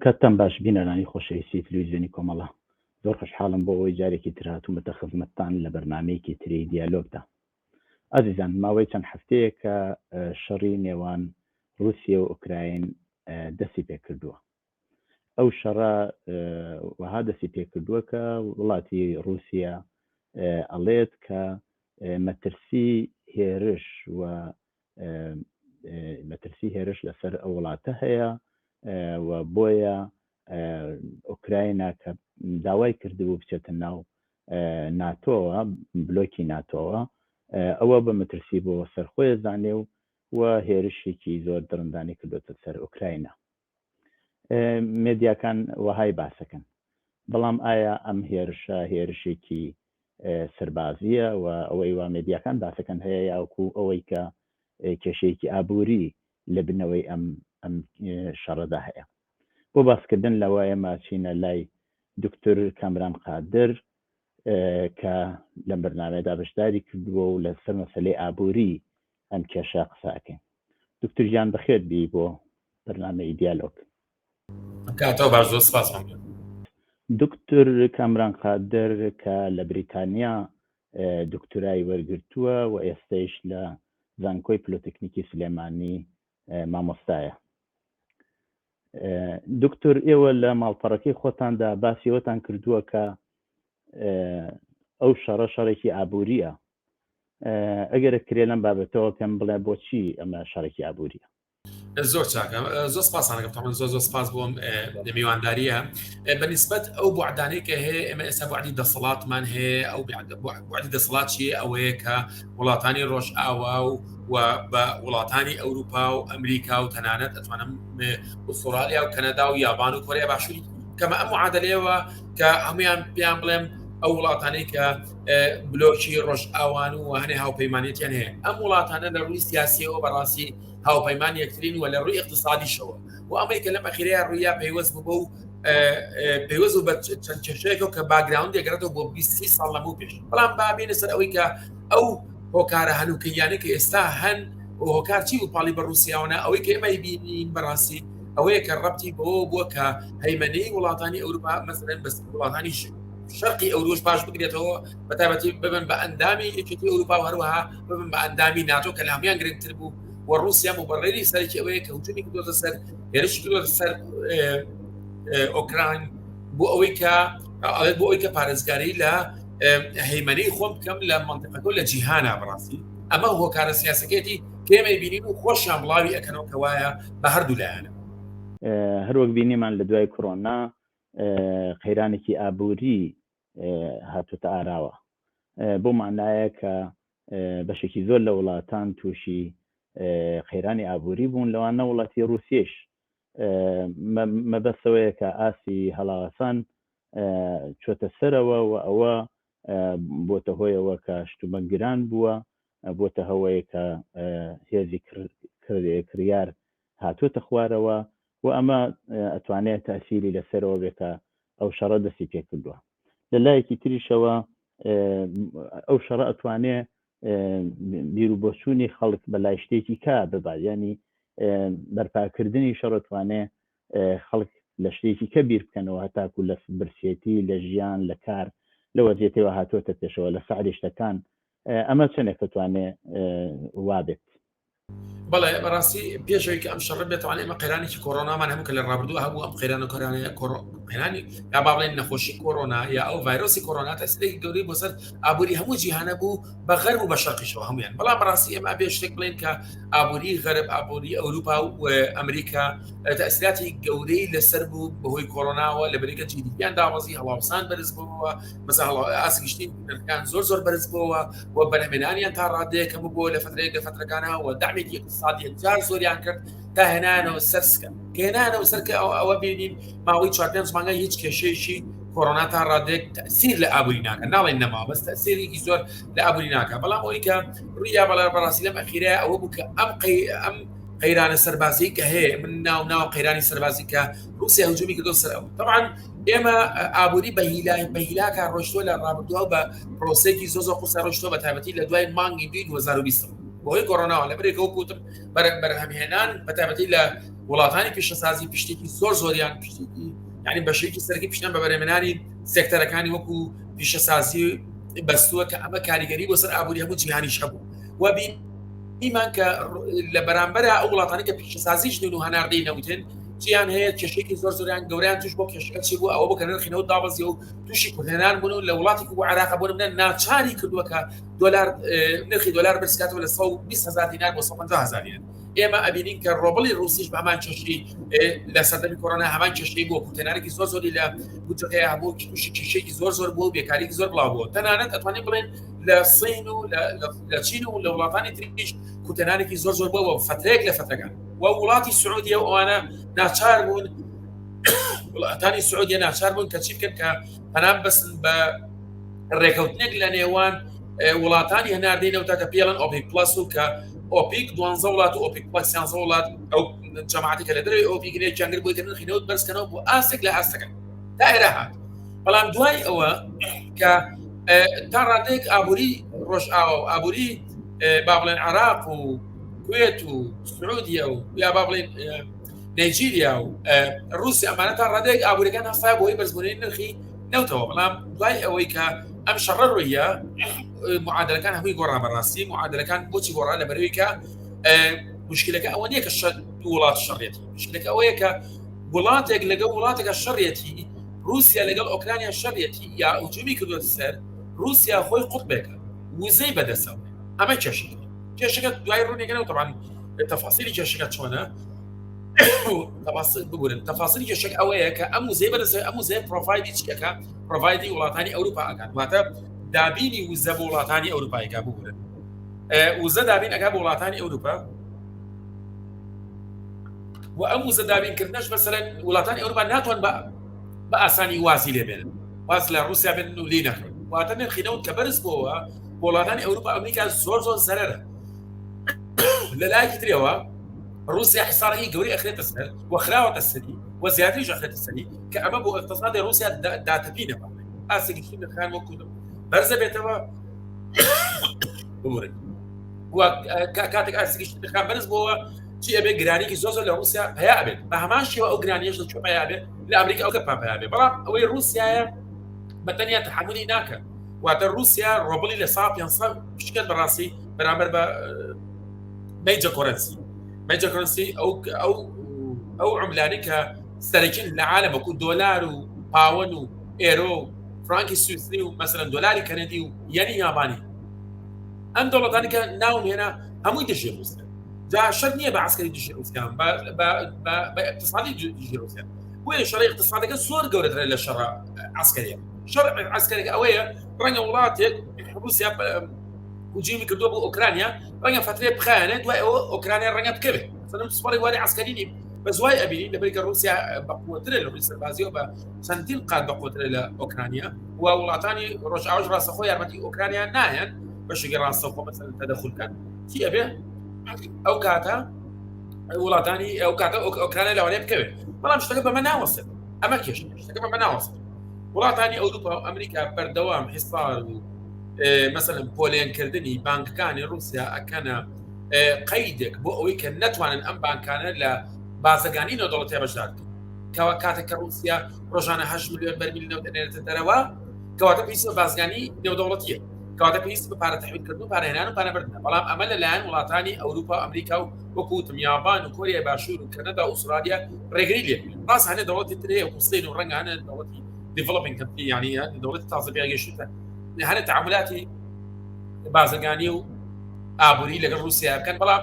کاتتان باش بینەرانی خۆشەویستی تلویزیۆنی کۆمەڵە، زۆر خۆشحاڵم بۆ ئەوەی جارێکی تر هاتوومەتە خزمەتتان لە بەرنامەیەکی تری دیالۆگدا. ئازیزان، ماوەی چەند هەفتەیە کە شەڕی نێوان رووسیا و ئوکراین دەستی پێکردووە. ئەو شەڕە وەها دەستی پێکردووە کە وڵاتی رووسیا ئەڵێت کە مەترسی هێرش لەسەر ئەو وڵاتە هەیە و بۆیە ئوکراینە کە داوای کردبوو بچێتە ناو ناتۆوە، بلۆکی ناتۆوە، ئەوە بە مەترسی بۆ سەرخۆی زانێ و هێرشێکی زۆر دڕندانی کردوتە سەر ئوکراینە. مێدیاکان وەهای باسەکەن، بەڵام ئایا ئەم هێرشە هێرشێکی سەربازیە و ئەوەی وا مێدیاکان باسەکەن هەیە یاوەکو ئەوەی کە کێشەیەکی ئابووری لە بنەوەی ئەم شەڕەدا هەیە. بۆ باسکردن لەوەیە ماچینە لای دکتۆر کامران قادر کە لەم بەرنامەیەدا بەشداری کردووە و لەسەر مەسەلەی ئابووری ئەم کێشە قساکەین. دکتۆر گیان بەخێر بی بۆ بەرنامەی دیالۆگ. دکتۆر کامران قادر کە لە بریتانیا دکتۆرای وەرگرتووە و ئێستایش لە زانکۆی پلۆتەکنیکی سلێمانی مامۆستایە. دکتۆر، ئێوە لە ماڵپەڕەکەی خۆتاندا باسیەوەتان کردووە کە ئەو شەڕە شەڕێکی ئابووریە. ئەگەر کرێ لەم بابەتەوە پێم بڵێ بۆچی ئەمە شەڕێکی ئابووریە؟ زۆر چاکە، زۆر سپاسانەکەم، زۆر سپاس بۆم میوانداریە. بەنسبەت ئەو بوعدانەی کە هەیە، ئێمە ئێستا بوعدی دەسەڵاتمان هەیە. ئەو بوعدی دەسەڵات چیە؟ ئەوەیە کە وڵاتانی ڕۆژئاوا و بە وڵاتانی ئەوروپا و ئەمریکا و تەنانەت ئەتوانم ئوسترالیا و کەنەدا و یابان و کۆریا باشووری کەمە ئەم معادلەیەوە کە هەمویان پێیان بڵێم ئەو وڵاتانەی کە بلۆکی ڕۆژئاوان و هەنێ هاوپەیمانێتیان هەیە، ئەم وڵاتانە لە ڕووی سیاسیەوە بەڕاستی هاوپەیمان یەکترین و لە ڕووی اقتصادیشەوە و ئەمریکا لەم ئەخیرەیە ڕوویە پەیوەست بوو و پەیوەست بە چەند کێشەیەکەوە کە باگراوند دەگرێتەوە بۆ 20 ساڵ لەموو پێش. بەڵام بابینە سەر ئەوەی کە ئەو هۆکارە هەنووکەیانە کە ئێستا هەن و هۆکار چی وپاڵی بە رووسیاوانە، ئەوەی کە ئێمە بینین بەڕاستی ئەوەیە کە ڕەبتی بووە کە هەیمەنەی وڵاتانی ئەوروپا مەسەڵەن بە وڵاتانی شەرقی ئەوروش باش بگرێتەوە، بەتایبەتی ببن بە ئەندامی یەکێتی ئەوروپا و هەروەها ببن بە ئەندامی ناتۆ کە لە هەمویان گرنگتر بوو و رووسیا مبرری سەرکی ئەوەیە کە هجومی کردوتە سەر هێرشی کردوتە سەر ئۆکراین بۆ ئەوەی کە پارێزگاری لە هەیمەنەی خۆم بکەم لە مەنتیقەکە و لە جیهانە. بەڕاستی ئەمە هۆکارە سیاسەکەیەتی کە ئێمە بینین و خۆشیان بڵاوی ئەکەنەوە کە وایە بە هەردوو لایەنە. هەروەک بینیمان لە دوای کۆڕۆنا قەیرانێکی ئابووری هاتوتە ئاراوە، بۆ معنایە کە بەشێکی زۆر لە وڵاتان تووشی قەیرانی ئابووری بوون، لەوانە وڵاتی رووسیش مەبەستەوەیە کە ئاسی هەڵاوەسان چۆتە سەرەوە و ئەوە بۆتە هۆیەوە کە شتومە گران بووە، بۆتە هەوەیە کە هێزی کریار هاتوۆتە خوارەوە و ئەمە ئەتوانێت تاسیری لەسەرەوە بێتە ئەو شەڕە دەستی پێ کردووە. لە لایەکی تریشەوە ئەو شەڕە ئەتوانێ بیر و بۆچوونی خەڵک بە لای شتێکی کا ببات، ینی بەرپاکردنی شەڕەتوانێ خەڵک لە شتێکی کە بیر بکەنەوە هەتاکو لە برسێتی، لە ژیان، لە کار، لە وەزیەتەوە هاتوۆتە پێشەوە لە سەعری شتەکان. ئەمە چەندێک دەتوانێ وابێت؟ بەڵێ بەڕاستی پێشەوەی کە ئەم شەڕ بێتوانێت ئێمە قەیرانێکی کۆڕۆنامان هەموو کە لە ڕابردووە هەبوو ئەم قەیرانی یا با بڵێن نەخۆشی کۆڕۆنا یا ئەو ڤایرۆسی کۆڕۆنا تەسیرێکی گەورەی بۆ سەر ئابووری هەموو جیهانە بوو بە غەرب و بە شەرقیشەوە هەمویان. بەڵام بەڕاستی ئێمە بێ شتێک بڵێن کە ئابووری غەرب، ئابووری ئەوروپا و ئەمریکا تەسیراتی گەورەی لەسەر بوو بەهۆی کۆڕۆناوە لە بەریکە جیدیپیان داوەزی هەڵاوسان بەرز بووەوە، مەسا ئاسیگشتین نرخەکان زۆر بەرز بووەوە و بەرهەمێنانیان تا ڕادەیەکە بوو لە فترەکانەوە و داعمێکی اقتصادی جار زۆریان کرد تا هێنانەوە سەرسکە کە هێنانەوە سەرکە ئەوە بینین ماوەی 4-5 مانگە هیچ کێشەیەکی کۆڕۆنا تا ڕادێک تەسیر لە ئابووری ناکە، ناڵێن نەما بەس تەسیرێکی زۆر لە ئابووری ناکە. بەڵام ئەوەی کە ڕوویا بەڕاستی لەم ئەخیرەیە ئەوە بوو کە ئەم قەیرانە سەربازی کە هەیە من ناو قەیرانی سەربازی کە رووسیا هجومی کردو سەر ئەو. طبعاً ئێمە ئابووری بە هیلاکە ڕۆشتووە لە ڕابردووە بە پرۆسەیەکی زۆر قورسە ڕۆشتووە بە تایبەتی لە دوای مانگی 2020 بۆی گۆڕناوە لە بەرێکەوە کوتم بەرهەمهێنان بەتابەتی لە وڵاتانی پیشەسازی پشتێکی زۆریان پشتێکی یعنی بەشێکی سەرکی پیشنان بە بەرهەمهێنانی سێکتەرەکانی وەکو پیشەسازی بەستووە کە ئەمە کاریگەری بۆ سەر ئابووری هەموو جیهانیش هەبوو و بیمان کە لە بەرامبەرە ئەو وڵاتانی کە پیشەسازیش نین و هەناردەی نەوتن چیان هەیە کێشێکی زۆریان گەوریان توش بۆ کێشەکە چی بوو ئەوە بۆ کە نرخینەوە دابەزی و تووشی کوردهێنان بوون و لە وڵاتی بۆ عێراق بۆ منە ناچاری کردووە کە نرخی دۆلار برسکاتەوە لە 120,000 دینار بۆ 150,000 دینار. ئێمە ئەبینین کە ڕۆبڵی ڕوسیش بە هەمان کێشەی لە سەردەمی کۆڕۆنا هەمان کێشەی بۆ کوردهێنانێکی زۆری لە بودجەکەی هەبوو تووشی کێشەیەکی زۆر بوو بێکاریی زۆر بڵاو بوو. تەنانەت ئەتوانین بڵێن لە سین و لە چین و لە وڵاتانی تریش کوردهێنانێکی زۆر بووە فترەیەک لە فترەکان و وڵاتی سعودیە و ئەوانە ناچار بوون وڵاتانی سعودیە ناچار بوون کە چی بکەن کە پەنام بەسن بە ڕێکەوتنێک لە نێوان وڵاتانی هەناردەینەوە کە پێڵەن ئۆپیک پلس و کە ئۆپیک 12 وڵات و ئۆپیک پلس 13 وڵات ئەو جەماعەتی کە لە دەروی ئۆپیکێک چەندر بۆی کردن خینەوت بەرزکەنەوە بۆ ئاستێک لە ئاستەکان دائرە هات. بەڵام دوای ئەوە کە تا ڕادێک ئابووری ڕۆژئاوا و ئابووری با بڵێن عێراق و کوێت و سعودیە و یا با بڵێن نایجیریا و رووسیا ئەمانە تا ڕادێک ئابووریەکان هەستا بۆی بەرزبوونی نرخی نەوتەوە. بەڵام دوای ئەوەی کە ئەم شەڕە ڕوویە معادلەکان هەمووی گۆڕا بەڕاستی معادلەکان بۆچی گۆڕا لە بەرەوەی کە مشکلەکە ئەوە نییە کە وڵات شەڕێتی مشکلەکە ئەوەیە کە وڵاتێک لەگەڵ وڵاتێکە شەڕێتی رووسیا لەگەڵ ئۆکرانیا شەڕێتی یا هجومی کردووە سەر رووسیا خۆی قوتبێکە وزەی بەدەستەوە ئەمە کێشەکە دوای ڕوونێکەوە طبعاً تەفاسیلی کێشەکە چۆنە بگورن تەفاسیلی کێشەکە ئەوەیە کە ئەم وزەی بەدەستەوە ئەم وزەیە پرۆفایلی چکەکە پرۆڤایدی وڵاتانی ئەوروپا ئەکات واتە دابینی وزە بۆ وڵاتانی ئەوروپایەکە بگورن وزە دابین ئەکا بۆ وڵاتانی ئەوروپا و ئەم وزە دابینکردنەش بەسەرەن وڵاتانی ئەوروپا ناتوان بە ئاسانی وازی لێ بێنن واز لە رووسیا بێنن و لێ نەکەن واتە نرخینەوت کە بەرز بۆەوە بۆ وڵاتانی ئەوروپا ئەمریکا زۆر سەرەرە لە لایەکی ترەوە رووسیا حسارەی گەوری ئەخرێتە سەر و خراوەتە سەری و زیاتریش ئەخرێتە سەری کە ئەمە بۆ اقتصادی رووسیا داتەپینە ئاسێکی نرخان وەکو بەرزە بێتەوە بگورن کاتێک ئاسێکی نرخان بەرز بۆەوە چی ئەبێ گرانێکی زۆر لە رووسیا پیا ئەبێت بە هەمان شێوە ئەو گرانیەش لە چۆ پیا بێت لە ئەمریکا ئەو کە پیا بێت بەڵام ئەوەی رووسیایە بەتەنیا تەحملی ناکە واتە رووسیا ڕۆبڵی لە 500 پشکەت بەڕاستی بەرامبەر بە مەیجە کۆرەنسی ئەو عملانی کە سەرەکین لە عالەمە وەکو دۆلار و پاوەن و ئێرۆ و فرانکی سویسری و مەسەلەن دۆلاری کەنەدی و یەنی یابانی ئەم دەوڵەتانی کە ناوم هێنا هەمووی دژی رووسیا جا شەر نییە بە عسکەری دژی رووسیان بە اقتصادی دژی رووسیا بۆیە شەڕی اقتصادەکە زۆر گەورەترە لە شەڕ عسکەریە شەڕ عسکەرێکە ئەوەیە ڕەنگە وڵاتێک رووسیا هجومی کردووە بۆ ئۆکرانیا ڕەنگە فترەیە بخایەنێ دوای ئەوە ئۆکرانیا ڕەنگە بکەوێت سوپەڕی واری عسکەری نیم بە زوای ئەبینین لەبەری کە رووسیا بەقووەترە لە ڕووی سەربازیەوە بە چەندین قات بەقووەترە لە ئۆکرانیا و وڵاتانی ڕۆژئاوای ڕاستەخۆ یارمەتی ئۆکرانیا نایەن بەشێکی ڕاستەوخۆ مەسەلەن تەدەخولکەن چی ئەبێ ئەو کاتە وڵاتانی ئەو کاتە ئۆکرانیا لەوانەیە بکەوێت بەڵام شتەکە بەمە ناوەستێت ئەمە کێشە شتەکە بەمە ناوەستێت وڵاتانی ئەوروپا و ئەمریکا بەردەوام حیسار و مثلا پۆلێنکردنی بانکەکانی رووسیا ئەکەنە قەیدێک بۆ ئەوەی کە نەتوانن ئەم بانکانە لە بازرگانی نێودەوڵەتی بەشدارکەن کەوا کاتێک کە رووسیا ڕۆژانە 8 ملیۆن بەرمیل نەوت دەنێرێتە دەرەوە کەواتە پێویستە بە بازرگانی نێودەوڵەتیە کەواتە پێویستە بە پارە تەحویلکردن و پارەهێنان و پارەبردنە بەڵام ئەمە لەلایەن وڵاتانی ئەوروپا و ئەمریکا و وەکو وتم یابان و کۆریای باشوور و کەنەدا و ئوسترالیا ڕێگری لێ ڕاست هەنێ دەوڵەتی تر هەیە وەکو سین و ڕەنگە هەنێ دەوڵەتی دیڤلۆپینگ کەنتری یعنی دەوڵەتی تازە پێگەشتوتە هەنێ تعاملاتی بازرگانی و ئابووری لەگەڵ رووسیا بکەن بەڵام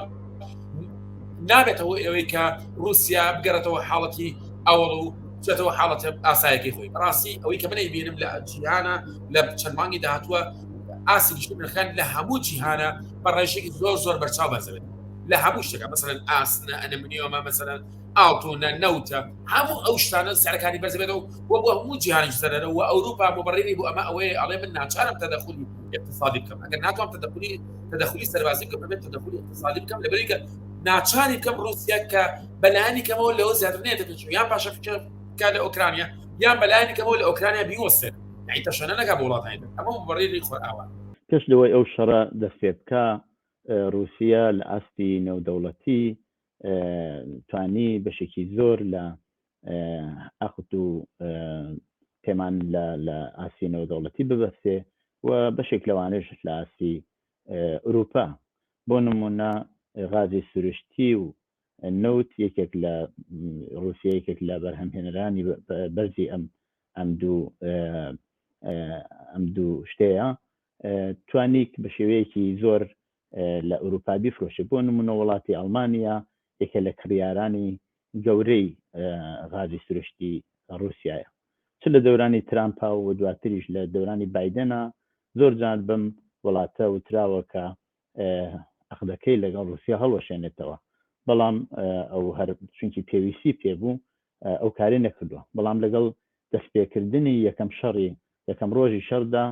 نابێتەوە ئەوەی کە رووسیا بگەڕێتەوە حاڵەتی ئەوڵ و بچێتەوە حاڵەتە ئاسایەکەی خۆی بەڕاستی ئەوەی کە منەی بینم لە جیهانە لە چەند مانگی داهاتووە ئاسی نیشتنەکان لە هەموو جیهانە بە ڕێژێکی زۆر بەرچاو بەزەوێت لە هەموو شتێکە مەسەلەن ئاسنە ئەنەمنیۆمە مەسەلەن ئاڵتونە نەوتە هەموو ئەو شتانە سەرەکانی بەرزبێتەوە و بۆ هەموو جیهانیش زەرەرە و ئەوروپا مبڕێری بۆ ئەمە ئەوەیە ئەڵێ من ناچارم تەدەخولی اقتصادی بکەم ئەگەر ناتوانم تەدەخولی سەربازی بکەم بەبێت تەدەخولی اقتصادی بکەم لەبەری کە ناچاری بکەم رووسیا کە بەلایانی کەمەوە لەوە زیاتر نێتەکەچوو یان پاشە بکات لە ئۆکرانیا یان بەلایانی کەمەوە لە ئۆکرانیا بیوەستێت یعنی تەشەنە نەکا بە وڵاتانی ئەمە مبڕێری خۆر ئاوان پێش لەوەی ئەو شەڕە دەستێت بکە رووسیا لە ئاستی نێودەوڵەتی توانی بەشێکی زۆر لە ئەخت و پەیمان لە ئاسی نێودەوڵەتی ببەستێ و بەشێک لەوانش لە ئاسی ئەوروپا. بۆ نمونە غازی سروشتی و نەوت یەکێک لە رووسیا یەکێک لە بەرهەمهێنەرانی بەرزی ئەم دوو شتەیە توانیک بە شێوەیەکی زۆر لە ئەوروپا بیفرۆشێ. بۆ نمونە وڵاتی ئەڵمانیا یەکێک لە کڕیارانی گەورەی غازی سروشتی رووسایە، چ لە دەورانی ترامپا و دواتریش لە دەورانی بایدەنا زۆر جار بم وڵاتە وتراوە کە عقدەکەی لەگەڵ رووسیا هەڵوەشێنێتەوە، بەڵام ئەو هەر چونکی پێویستی پێبوو ئەو کاری نەکردووە. بەڵام لەگەڵ دەستپێکردنی یەکەم ڕۆژی شەردا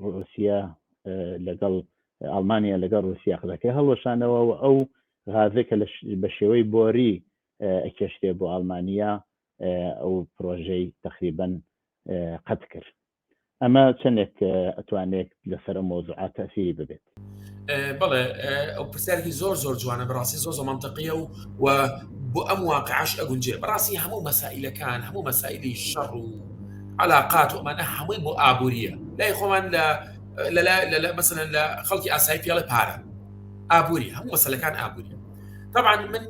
رووسیا لەگەڵ ئەڵمانیا لەگەڵ رووسیا عقدەکەی هەڵوەشانەوە و ئەو غازێکە بە شێوەی بۆری ئەکێشتێ بۆ ئەڵمانیا ئەو پرۆژەی تقریباً قەت کرد. ئەمە چەندێک ئەتوانێت لەسەر مۆزوعات تەسیری ببێت. بەڵێ ئەو پرسیارێکی زۆر جوانە، بەڕاستی زۆر منطقیە و بۆ ئەم واقعش ئەگونجێ. بەڕاستی هەموو مەسائلەکان، هەموو مەسائلی شەڕ و علاقات و ئەمانە هەمووی بۆ ئابووریە. لای خۆمان مثلا لە خەڵکی ئاسایی پێڵێ پارە ئابووری، هەموو مەسەلەکان ئابووریە. طبعا من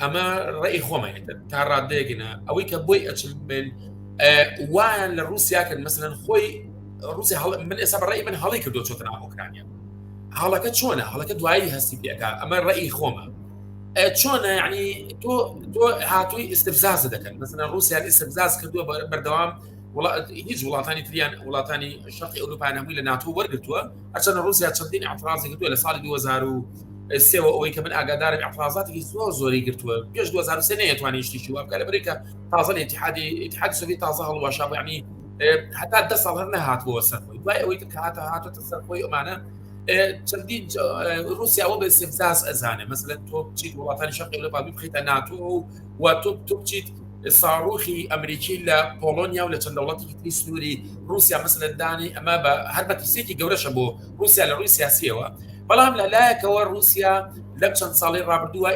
ئەمە ڕێی خۆمەیەتە تا ڕادێگنە ئەوەی کە بۆی ئەچم من وایان لە رووسیا کرد مثلا خۆی رووسیا من ئێستا بەڕێی من هەڵی کردو چۆتە ناو ئۆکرانیا. حاڵەکە چۆنە؟ حاڵەکە دوایی هەستی پێکا، ئەمە ڕێی خۆمە. چۆنە؟ یعنی تۆ هاتووی ئیستفزاز دەکەن، مثلا رووسیا ئیستفزاز کردووە بەردەوام هیچ وڵاتانی تریان وڵاتانی شەرقی ئەوروپا هەمووی لە ناتۆ وەرگرتووە، هەرچەندە رووسیا چەندین ئەعتراضی کردووە لە ساڵی 2003 ئەوەی کە من ئاگادارم ئەعتراضاتێکی زۆری گرتووە. پێش 2003 نەیەتوانی شتێکی وا بکات لەبەرەوەی کە تازە اتحادی سۆڤێت تازە هەڵوەشا، یعنی حتا 10 ساڵ هەر نەهاتبووە سەرخۆی. دوای ئەوەی کە هاتۆتە سەرخۆی ئەمانە چەندین رووسیاوە بە ئیستفزاز ئەزانێ، مثلا تۆ بچیت وڵاتانی شەرقی ئەوروپا بخیتە ناتۆ و تۆ بچیت ساڕۆخی ئەمریکی لە پۆڵۆنیا و لە چەند دەوڵەتێکی تری سنووری رووسیا مثلا دانی، ئەمە بە هەر بە ترسێکی گەورەشە بۆ رووسیا لە ڕووی سیاسیەوە. بەڵام لەلایەکەوە رووسیا لەم چەند ساڵی ڕابردووە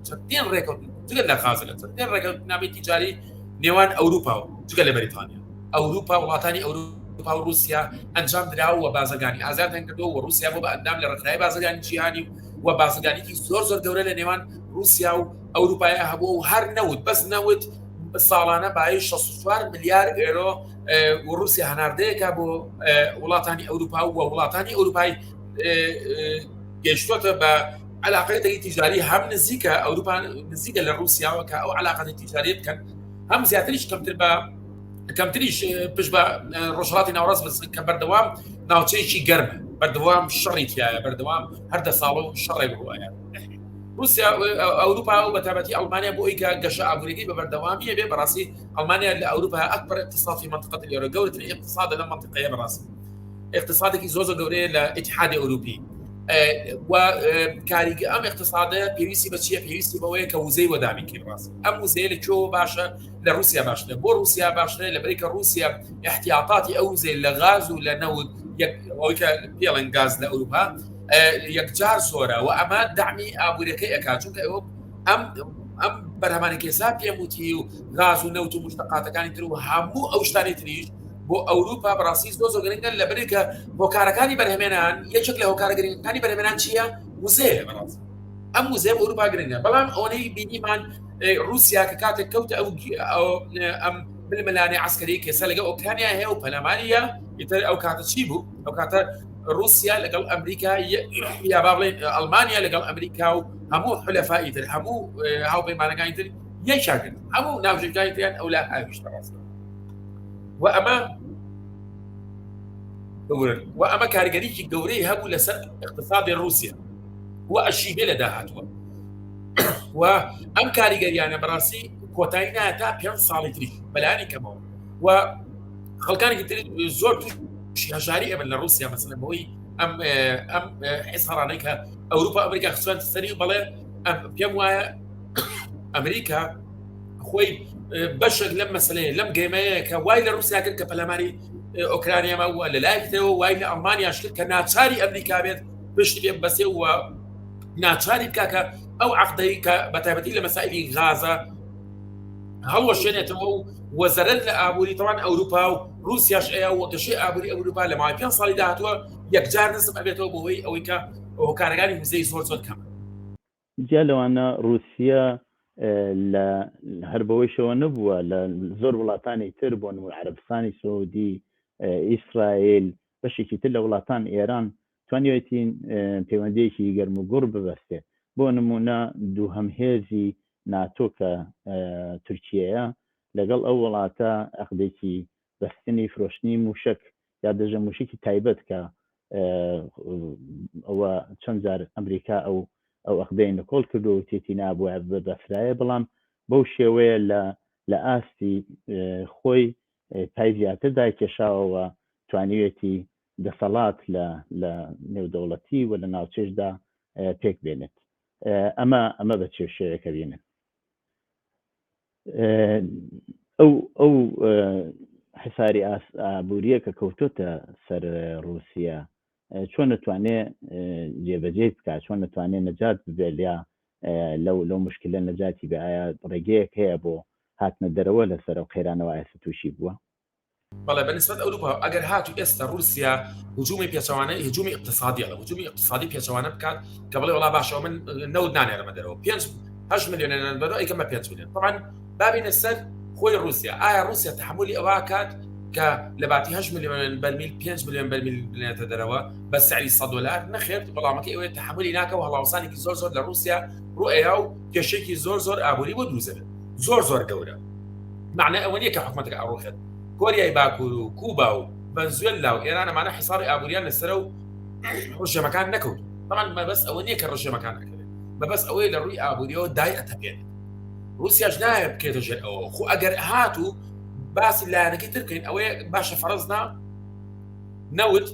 چەندین ڕێکەوت جگە لە غازە چەندین ڕێکەوتنامەی تیجاری نێوان ئەوروپا و جگە لە بەریتانیا، ئەوروپا وڵاتانی ئەوروپا و رووسیا ئەنجام دراوە و بازرگانی ئازادیان کردووە و رووسیا بۆ بە ئەندام لە ڕێکخراوی بازرگانی جیهانی و بازرگانیی زۆر گەورە لە نێوان رووسیا و ئەوروپای هەبووە و هەر نەوت بەس نەوت ساڵانە بای 64 ملیار ئێرۆ و رووسیا هەناردەیەکە بۆ وڵاتانی ئەوروپا و وڵاتانی ئەوروپای گەیشتوتە بە علاقەتی تیجاری هەم نزیکە ئەوروپا نزیکە لە رووسیاوە کە ئەو علاقەتی تیجاری بکەن، هەم زیاتریش کەمتریش پشت بە ڕۆژهەڵاتی ناوەڕاست بن کە بەردەوام ناوچەیەکی گەرمە، بەردەوام شەڕی تایە، بەردەوام هەر 10 ساڵ و شەڕێ بڕوایە. رووسیا ئەوروپا و بەتابەتی ئەڵمانیا بۆ ئەوەی کە گەشە ئابوووریەکەی بە بەردەوامیە بێ. بەڕاستی ئەڵمانیا لە ئەوروپا ئەکبەر اقتصاد في منطقة اليورو، گەورەترین اقتصادە لە منطقەیە بەڕاستی، اقتصادێکی زۆر گەورەیە لە ئیتحادی ئەوروپی و کاریگە ئەم اقتصادە پێویستی بە چییە؟ پێویستی بەوەیە کە وزەی وەدامیکەی بڕاست. ئەم وزەیە لەکوێوە باشە؟ لە رووسیا باشترە. بۆ رووسیا باشترە لەبەرەوەی کە رووسیا احتیاطاتی ئەو وزەی لە غاز و لە نەوت ئەوەی کە پێڵێن گاز لە ئەوروپا یەکجار زۆرە و ئەمە دامی ئابوووریەکەی ئەکات، چونکە ئەوە ئەم بەرهەمانێکی حساب پێم وتی و غاز و نەوت و مشتەقاتەکانی تر و هەموو ئەو شتانی تریش بۆ ئەوروپا بەڕاستی زۆر گرنگن، لەبەرەوەی کە هۆکارەکانی بەرهەمێنان یەکێک لە هۆکارە گرنگەکانی بەرهەمێنان چییە؟ وزەیە. بەڕاستی ئەم وزەیە بە ئەوروپا گرنگە. بەڵام ئەوەی بینیمان رووسیا کە کاتێک کەوتە ئەم ململانەی عسکەری کێسە لەگەڵ ئۆکرانیا هەیە و پەلەمانیە، ئیتر ئەو کاتە چی بوو؟ ئەو کاتە رووسیا لەگەڵ ئەمریکا یا با بڵێن ئەڵمانیا لەگەڵ ئەمریکا و هەموو حولەفای تر، هەموو هاوپەیمانەکانی تر یەکشاگرن، هەموو ناوژەکانی تریان ئەو لا ئاویش بەڕاستی. و ئەمە کارگەریکی گەورەی هەبوو لەسەر اقتصادی رووسیا و ئەشیبێ لە داهاتوە و ئەم کاریگەریانە بەڕاستی کۆتایی نایە تا 5 ساڵی تریش بەلایانی کەمەوە و خەڵکانێکی تر زۆر تووشی هەژاری ئەبن لە رووسیا مەسەلەن بەوەی ئەم حیساڕانەی کە ئەوروپا ئەمریکا خسوان سەری بەڵێ پێم وایە ئەمریکا خۆی بەشێک لەم مەسەلەیە لەم گەیمەیە کە وای لە رووسیا کرد کە پەلەمانی ئۆکرانیامە لە لایەکەوە وای لە ئەڵمانیاش کرد کە ناچاری ئەمریکا بێت پشت بێ بەسێ وە ناچاری بکاکە ئەو عەقدەی کە بەتایبەتی لە مەسائلی غازە هەڵوەشێنێتەوە و وەزەرەت لە ئابووری تەوان ئەوروپا و رووسیاش ئەیە وەکەشەی ئابووری ئەوروپا لە ماوەی 5 ساڵی داهاتووە یەکجار نزم ئەبێتەوە بەهۆی ئەوەی کە هۆکارەکانی وزەی زۆر کەم جا لەوانە رووسیا لە هەر بەوەیشەوە نەبووە لە زۆر وڵاتانی تر بۆن و عەرەبستانی سعودی ئیسرائیل بەشێکی تر لە وڵاتان ئێران توانیوێتین پەیوەندیەکی گەرم و گوڕ ببەستێ بۆ نمونە دووهەم هێزی ناتۆ کە تورکیەیە لەگەڵ ئەو وڵاتە عەقدێکی بەستنی فرۆشتنی موشک یا دەژە موشکی تایبەت کە ئەوە چەند جار ئەمریکا ئەو عەقدەی نەکۆڵ کردو و تێتی نابووە بەفرایە بەڵام بەو شێوەیە لە ئاستی خۆی پای زیاتر داکێشاوەوە توانیوێتی دەسەڵات لە نێودەوڵەتی و لە ناوچەشدا پێک بێنێت ئەمە بە چێ شێوەیەکە بینن ئەو حساری ئابووریە کە کەوتۆتە سەر رووسیا چۆن نتوانێت جێبەجێ بکات چۆن نتوانێت نەجات ببێت یا لەو مشکلە نەجاتی بە ئایا ڕێگەیەک هەیە بۆ هاتنە دەرەوە لەسەر ئەو قەیرانەوە ئایسە تووشی بووە بەڵێ بەنسبەت ئەوروپا ئەگەر هاتو ئێستا رووسیا هجومی پێچەوانە هجومی اقتصادیە لە هجومی اقتصادی پێچەوانە بکات کە بڵێ وڵا باشەوە من نەود نانێرەمە دەرەوە 5 ملیۆن بەرەوە ئەیکەمە 5 ملیۆن طبعا بابینە سەر خۆی رووسیا ئایا رووسیا تحملی ئەوە کات کە لە باتی 8 ملیۆن بەرمیل 5 ملیۆن بەرمیل بنێتە دەرەوە بە سعری $100 نەخێر وەڵامەکەی ئەوەیە تحملی ناکە و هەڵاوسانێکی زۆر لە رووسیا ڕوئەیە و کێشێکی زۆر ئابووری بۆ دروست زۆر گەورە معنە ئەوە نیە کە حکومەتەکە ئەڕۆخێت کۆریای باکوور و کوبا و ڤەنزوێلا و ئێران ئەمانە حسابی ئابووریان لەسەر و ڕژێمەکان نەکەوت طبعا مەبەست ئەوە نییە کە ڕژێمەکان نەکەوێت مەبەست ئەوەی لە ڕووی ئابووریەوە دای ئەتەپێنێت رووسیاش نایە بکێتە ژێر ئەوە خۆ ئەگەر هاتوو باسی لایەنەکەی تر بکەین ئەوەیە باشە فەرەزنا نەوت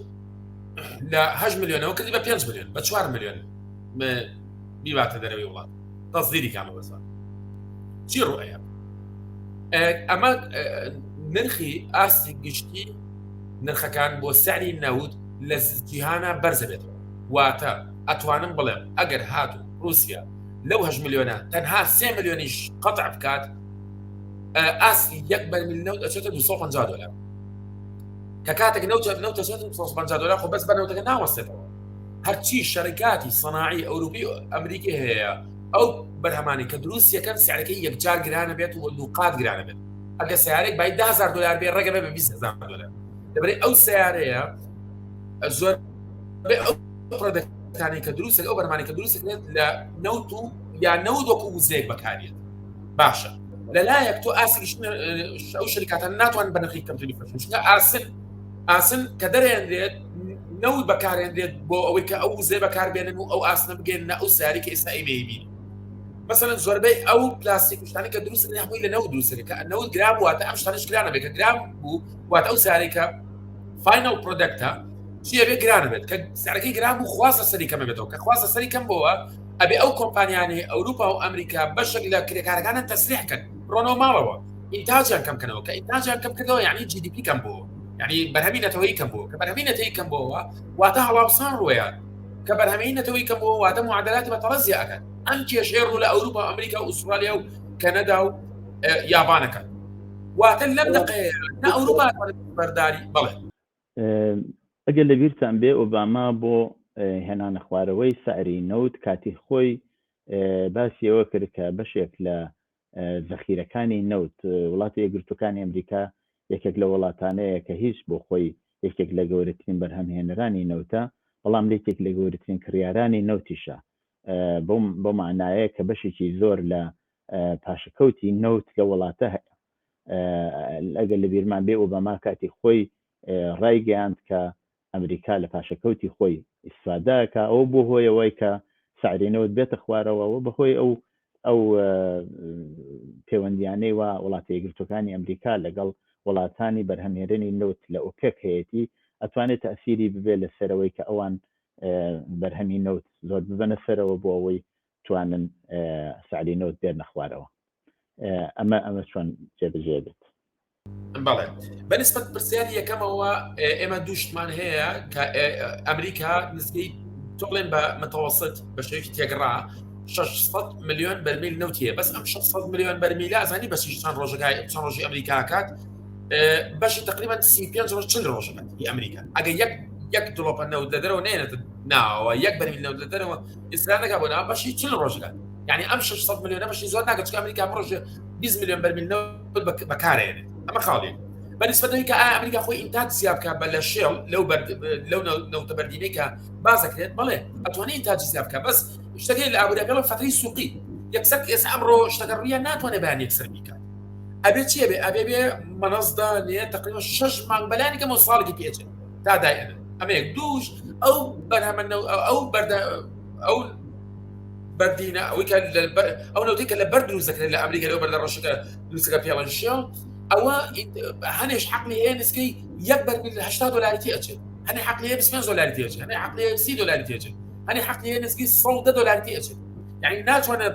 لە 8 ملیۆنەوە کردی بە 5 ملیۆن بە 4 ملیۆن بیباتە دەرەوەی وڵات تەزدیری کامە بەسان چی ڕوئەیە ئەمە نرخی ئاستی گشتی نرخەکان بۆ سعری نەوت لە جیهانە بەرزە بێتەوە واتە ئەتوانم بڵێم ئەگەر هاتوو رووسیا لەو 8 ملیۆنە تەنها 3 ملیۆنیش قەتع بکات ئاستی یەک بەرمیل نەوت ئەچێتە $250 کە کاتێک نەوتە $250 خۆ بەس بەنەوتەکە ناوەستێتەوە هەرچی شەرکاتی سەناعی ئەوروپی و ئەمریکی هەیە ئەو بەرهەمانی کە دروست یەکەن سعرەکەی یەکجار گرانە بێت و دووقات گرانە بێت ئەگە سیارێک بای $10,000 بێ ڕێگە بێ بە $20,000 دەبێت ئەو سیارەیە زۆر ئەو پرۆدەکتانی کە دروستە ئەو بەرهەمانی کە دروستێت لە نەوت و یا نەوت وەکو وزەیەک بەکارێت باشە لەلایەک تۆ ئاسیش ئەو شەریکاتان ناتوانن بە نرخی کەمتری بفرۆشن چونکە ئاسن کە دەرێنرێت نەوت بەکارێنرێت بۆ ئەوەی کە ئەو وزەی بەکاربێنن و ئەو ئاسنە بگەێنە ئەو سیاری کە ئێستا ئەیبین مثلا زۆربەی ئەو پلاستیک شتانی کە دروست هەمووی لە نەوت دروستەکە کە نەوت گرام واتە ئەم شتانش گرانە بێت کە گرام بوو واتە ئەو سیارێکە فاینەڵ پرۆدەکتە چیە بێ گرانە بێت کە سیارەکەی گرام و خوازە سەری کەمە بێتەوە کە خوازە سەری کەم بۆەوە ئەبێ ئەو کۆمپانیانەی ئەوروپا و ئەمریکا بەشێک لە کرێکارەکانە تەسریحکەن ڕۆنەوە ماڵەوە ئینتاجیان کەمکەنەوە کە ئینتاجیان کەمکردەوە یعنی GDP کەم بووە یعنی بەرهەمی نەتەوەیی کەم بووە کە بەرهەمی نەتەوەیی کەم بووە واتە هەڵاوسان ڕۆیان کە بەرهەمی نەتەوەی کەم بووە واتە معادلاتی بەتەڵە زیادەکەن ئەم کێشەیە ڕوو لە ئەوروپا و ئەمریکا و ئوسترالیا و کەنەدا و یابانەکەن واتە لەم دقەیە نە ئەوروپا بەرداری بەڵێ ئەگەر لە بیرتان بێ ئۆباما بۆ هێنانە خوارەوەی سعری نەوت کاتی خۆی باسیەوە کرد کە بەشێک لە زەخیرەکانی نەوت وڵاتی یەکگرتووەکانی ئەمریکا یەکێک لە وڵاتانەیە کە هیچ بۆ خۆی یەکێک لە گەورەترین بەرهەمهێنەرانی نەوتە بەڵام لێکێک لە گەورەترین کڕیارانی نەوتیشە بۆ معنایە کە بەشێکی زۆر لە پاشەکەوتی نەوت لە وڵاتە هەیە ئەگەر لە بیرمان بێ ئۆباما کاتی خۆی ڕایگەیاند کە ئەمریکا لە پاشەکەوتی خۆی ئیسفادەکە ئەو بۆ هۆیەوەی کە سعری نەوت بێتە خوارەوە بەهۆی ئەو پەیوەندیانەی وا وڵاتی یەکگرتووەکانی ئەمریکا لەگەڵ وڵاتانی بەرهەمهێنەری نەوت لە ئۆپێک هەیەتی ئەتوانێت تەئسیری ببێت لەسەرەوەی کە ئەوان بەرهەمی نەوت زۆر ببەنە سەرەوە بۆ ئەوەی توانن سعری نەوت بێنە خوارەوە ئەمە چۆن جێبەجێ بێت بەڵێ بەنسبەت پرسیاری یەکەمەوە ئێمە دووشتمان هەیە کە ئەمریکا نزگەی تۆڵێن بە متەوەسط بە شێوەیەکی تێگەڕا 600 ملیۆن بەرمیل نەوتیە بەس ئەم 600 ملیۆن بەرمیلە ئەزانی بەشی چەند ڕۆژی ئەمریکا کات بەشی تقریبا 35 ڕۆژ 40 ڕۆژەکەن ئەمریکا ئەگەر یەک دڵۆپە نەوت لە دەرەوە نێنێت ناوە یەک بەرمیل نەوت لە دەرەوە ئیسران نەکا بۆ ناوە بەشی 40 ڕۆژەکان یعنی ئەم 600 ملیۆنە بەشی زۆر ناکات چکە ئەمریکا ڕۆژێ 20 ملیۆن بەرمیل نەوت بەکارهێنێت ئەمە خاڵێن بەنسبەتەوەی کە ئەمریکا خۆی ئینتاج زیاد بکات بە لە شێڵ لەو نەوتە بەردینەی کە بازەکرێت بەڵێ ئەتوانێت ئینتاجی زیاد بکات بەس شتەکەی لە ئابوووریەکە فترەی سووقی یەکسەر ئێستا ئەمڕۆ شتەکە ڕوویان ناتوانێت بەیان یەکسەر بیکات ئەبێ چیە بێ ئەبێ بێ مەنەزدانێت تقریبا 6 مانگ بەلانی کەمەوە ساڵێکی پێچێت تا دایەنێت ئەمەیەک دووش ئەو بەرهەمە ئەو بەردینە ئەوەی کە ئەو نەوتەی کە لە بەر دروست دەکرێت لە ئەمریکا لەو بەردە ڕەشەکە دروستەکە پێڵەن شێڵ ئەوە هەنێش حەقلی هەیە نسکەی یەک بەرمیل 80 دۆلاریتی ئەچێت هەنێ حەقلی هەیە 25 دۆلاریتی ئەچێت هەنێ حەقلی هەیە 30 دۆلاریتی ئەچێت هەنێ حەقلی هەیە نسکی 100 دۆلاریتی ئەچێت يعني ناتوانێت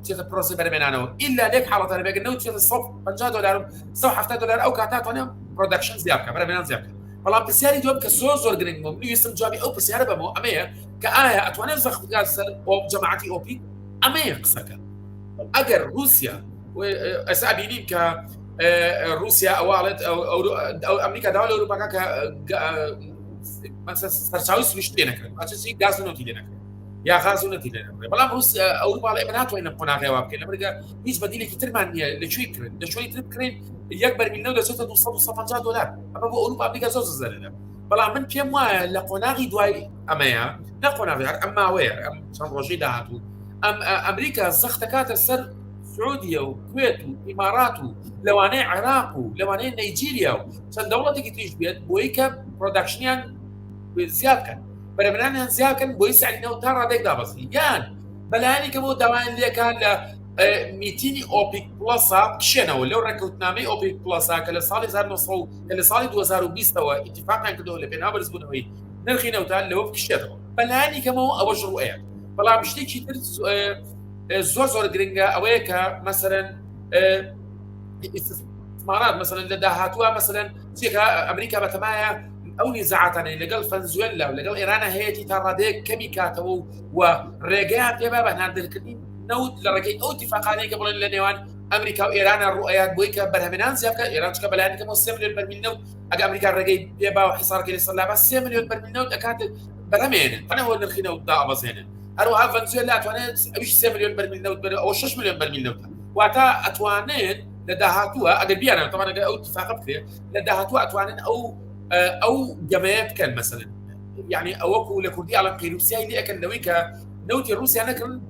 چێتە پرۆسی بەرهێنانەوە ئیلا لێک حاڵەتانە بێگەن نەوت چێتە 150 دلار 170 دلار ئەو کاتا توانێت پرۆدەکشن زیاد بکە بەرهێنان زیاد بکە بەڵام پرسیاری دووەم کە زۆر گرنگ بوو ویستم جوابی ئەو پرسیارە بەمەوە ئەمەیە کە ئایا ئەتوانێت زەخم بگات سەر جەماعەتی ئۆپیک ئەمەیە قسەکە ئەگەر رووسیا ئێستا بینیم کە رووسیا ئەواڵێت ئەو ئەمریکا داوا لە ئەوروپاکە کە سەرچاوی سویشت لێ نەکرێت ئەچی گاز و نەوتی لێ نەکرێت یا غاز و نەتی لێ نەکرێت بەڵام رووسیا ئەوروپا ئێمە ناتوانین قۆناغیەوە بکەین لەبەرگە هیچ بەدیلێکی ترمان نییە لەکوێ کردن لە شوێنی تر بکرێن یەک بەرمیل نەوت دەچێتە 250 دلار ئەمە بۆ ئەوروپا ئەمریکا زۆر زەرەرە بەڵام من پێم وایە لە قۆناغی دوای ئەمەیە نە قۆناغی ئەم ماوەیە ئەم چەند ڕۆژەی داهاتوو ئەمریکا زەخت دەکاتە سەر سعودیە و کوێت و ئیمارات و لەوانەیە عێراق و لەوانەیە نەیجیریا و چەند دەوڵەتێکی تریش بێت بۆی کە پرۆدەکشنیان زیاد بکەن بەرهەمهێنانیان زیاد بکەن بۆی سعینەوە تا ڕادێک دابەزی یان بەلایانی کە بۆ داوایان لێکان لە میتینی ئۆپیک پلەسا بکشێنەوە لەو ڕێکەوتنامەی ئۆپیک پلەسا کە لە ساڵی 1990 کە لە ساڵی 2020ەوە ئیتیفاقیان کردەوە لە پێناو بەرزبوونەوەی نرخی نەوتان لەوە بکشێتەوە بەلایانی کەمەوە ئەوەش ڕوئەیە بەڵام شتێکی تر زۆر گرنگە ئەوەیە کە مەسەرەن استثمارات مەسەرەن لە داهاتووە مەسەرەن چێکە ئەمریکا بەتەمایە ئەو نیزاعاتانەی لەگەڵ ڤەنزوێلا و لەگەڵ ئێرانە هەیەی تا ڕادەیەک کەمی کاتەوە و ڕێگەیان پێبا بە هەندێرکردنی نەوت لە ڕێگەی ئەو اتفاقانەی کە بڵێن لە نێوان ئەمریکا و ئێرانە ڕوئەیات بۆی کە بەرهەمهێنان زیاد بکات ئێران چکە بەلایەنەکەمەوە 3 ملیۆن بەرمیل نەوت ئەگە ئەمریکا ڕێگەی پێبا و حیسارکردی سەرلابە 3 ملیۆن بەرمیل نەوت دەکات بەرهەمهێنن تەنەوە نرخی نەوت دابەزێنن هەروەها ڤەنزوێلا ئەتوانێت ئەویش 3 ملیۆن بەرمیل نەوت بەرە ئەو 6 ملیۆن بەرمیل نەوتە واتە ئەتوانێت لە داهاتووە ئەگەر بیانن تەمان ئەگەر ئەو اتفاق بکرێت لە داهاتووە ئەتوانن ئەو گەمەیە بکەن مەسەلەن یعنی ئەوەکو لە کوردی ئاڵەمقی رووسیای لێ ئەەکەن لەوەی کە نەوتی رووسیا نەکردن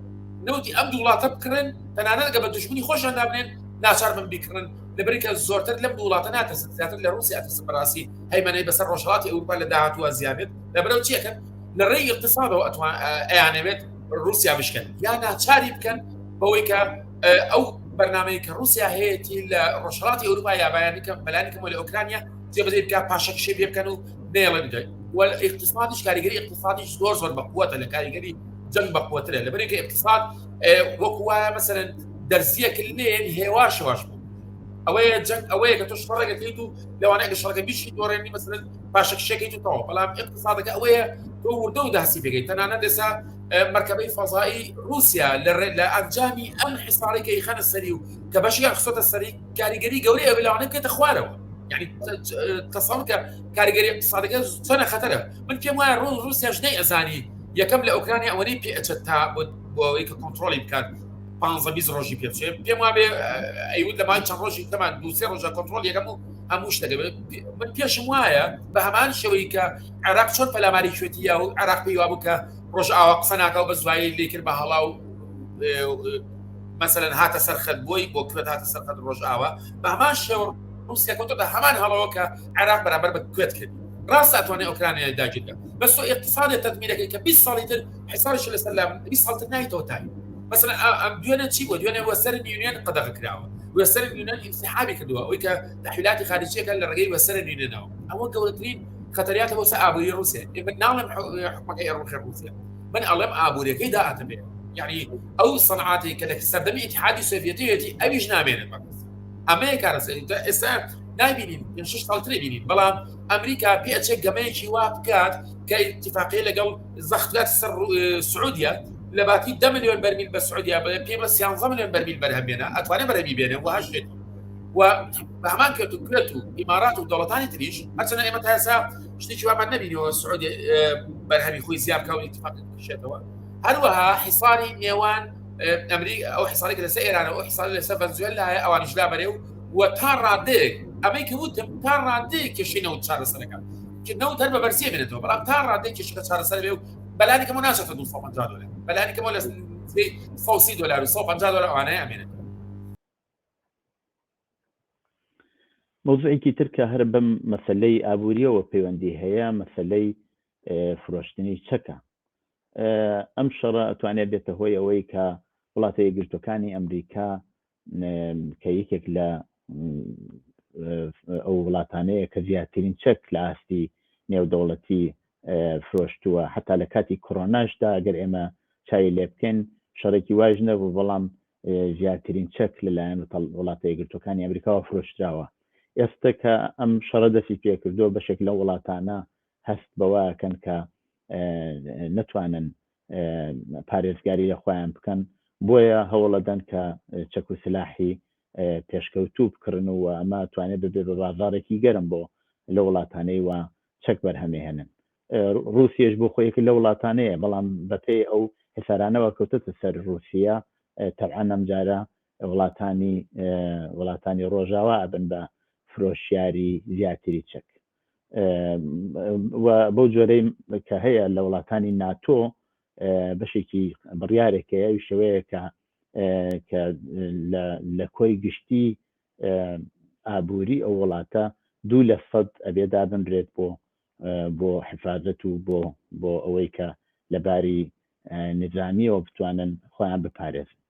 نەوتی ئەم دوو وڵاتە بکڕن تەنانەت ئەگە بە دوژمنی خۆشیان دابنێن ناچار من بیکڕن لەبەری کە زۆرتر لەم دوو وڵاتە ناتەسن زیاتر لە رووسیا ئەتەسن بەڕاستی هەیمەنەی بەسەر ڕۆژهەڵاتی ئەوروپا لە داهاتووە زیابێت لەبەرەوە چیەکەن لە ڕێی اقتصادەوە ئەیانەوێت رووسیا بشکەن یا ناچاری بکەن بەوەی کە ئەو بەرنامەی کە رووسیا هەیەی لە ڕۆژهەڵاتی ئەوروپا یا بەلایەنەکەم لە ئۆکرانیا جێبەجێ بکات پاشەکشێ پێ بکەن و نێڵێن بدەین والاقتصادیش کاریگەری اقتصادیش زۆر بەقووەتە لە کاریگەری جەنگ بەقووەترە لەبەرێ کە اقتصاد وەکو وایە مەسەرەن دەرزیەکە لێن هێواش بوو ئەوەیە جەنگ ئەوەیە کە تۆ شڕێگەکەیت و لەوانەیە کە شەڕەکە بیشی دۆڕێنی مەسەرەن پاشەکشەکەیت و تەواو بەڵام اقتصادەکە ئەوەیە تۆ وردە و داسی پێگەیت تەنانەت ئێستا مرکبەی فەزایی رووسیا لە ئەنجامی ئەم حیسارێکی خەنە سەری و کە بەشیان خسۆتە سەری کاریگەری گەورەی ئەوە لەوانەیە بکەیتە خوارەوە يعني تصور كاريجري اقتصادي سنه خطره من كم وين روسيا جني ازاني يكمل اوكرانيا اولي بي اتشتا ويك كنترولي بكات بانزا بيز روجي بيتشي بي ما بي ايود لما كان روجي تمام دوسي روجا كنترول يكمو هموش تاع من بيش موايا بهمان شويكا عراق شون فلا ماري شوتيا وعراق بيوابوكا رجع وقفناك وبزواي اللي كربا هلاو مثلا هات سرخد بوي بوكرت هات سرخد رجعوا بهمان شو روسيا كنت همان هلاوكا عراق برابر بكويت كده راس اتواني اوكرانيا داجدا بس اقتصاد التدمير كبيس صالتر حصارش الاسلام بيس صالت نايتو تاي مثلا ديونا تشي وديونا وسرن يونيون قد غكراوا وسرن يونيون انسحابي كدوا ويكا تحويلات خارجيه كان للرجال وسرن يونيون او قولتين خطريات هو سابو روسيا من نعلم حكمك يروح روسيا من علم ابو كده اتبع يعني او صنعاتي كده استخدام الاتحاد السوفيتي ابي جنابين امريكا راسل اسا نابینین 6 ساڵترێ بینین بەڵام ئەمریکا پێچێک گەمەیەکی وا بکات کە اتفاقیە لەگەڵ زەختات سەر سعودیا لە باتی 10 ملیۆن بەرمیل بە سعودیا پێ بە 13 ملیۆن بەرمیل بەرهەمێنە ئەتوانێت بەرهەمی بێنێ و هەشێت و هەمان کرێت و ئیمارات و دەوڵەتانی تریش هەرچەندە ئێمە تا ئێستا شتێکی وامان نەبینەوە سعودی بەرهەمی خۆی زیاد بکات و اتفاقی بکشێتەوە هەروەها حیصاری نێوان ئەمریکا ئەو حیصاری کە لەسەر ئێرانە ئەو حیصاری لەسەر ڤەنزوێلایە ئەوانیش لا بەرێ و تا ڕادەیەک ئەمەی کە وتم تا ڕادەیەک کێشەی نەوت چارەسەرەکان کە نەوت هەر بە بەرزیە بێنێتەوە بەڵام تا ڕادەیەک کێشەکە چارەسەر بێ و بەلانی کەمەوە ناچێتە $250 بەلانی کەمەوە لە $130 و $150 ئەوانەیە ئەمێنێتەوە مۆزوعێکی ترکە هەر بەم مەسەلەی ئابووریەوە پەیوەندی هەیە مەسەلەی فرۆشتنی چەکە ئەم شەڕە ئەتوانێت بێتە هۆی ئەوەی کە وڵاتە یەکگرتوەکانی ئەمریکا کە یەکێک لە ئەو وڵاتانەیە کە زیاترین چەک لە ئاستی نێودەوڵەتی فرۆشتووە حتا لە کاتی کۆڕۆناشدا ئەگەر ئێمە چای لێ بکەین شەڕێکی واژ نەبوو بەڵام زیاترین چەک لەلایەن وڵاتە یەکگرتوەکانی ئەمریکاوە فرۆشتراوە ئێستا کە ئەم شەڕە دەستی پێکردووە بەشێک لە وڵاتانە هەست بەوەکەن کە نتوانن پارێزگاری لە خۆیان بکەن بۆیە هەوڵەدەن کە چەک و سلاحی پێشکەوتوو بکڕن و ئەمە توانێت ببێت بە بازارێکی گەرم بۆ لە وڵاتانەی وە چەک بەرهەمێنن رووسیەش بۆ خۆیەکی لە وڵاتانەیە بەڵام بەپێی ئەو هێسارانەوە کەوتەتە سەر رووسیا تەبعاً ئەم جارە وڵاتانی ڕۆژاوا ئەبن بە فرۆشیاری زیاتری چەک و بەو جۆرەی کە هەیە لە وڵاتانی ناتۆ بەشێکی بڕیارێکەیە شەوەیە کە لە کۆی گشتی ئابووری ئەو وڵاتە 2% ئەبێ دابنرێت بۆ حفاظەت و بۆ ئەوەی کە لەباری نظامیەوە بتوانن خۆیان بپارێزن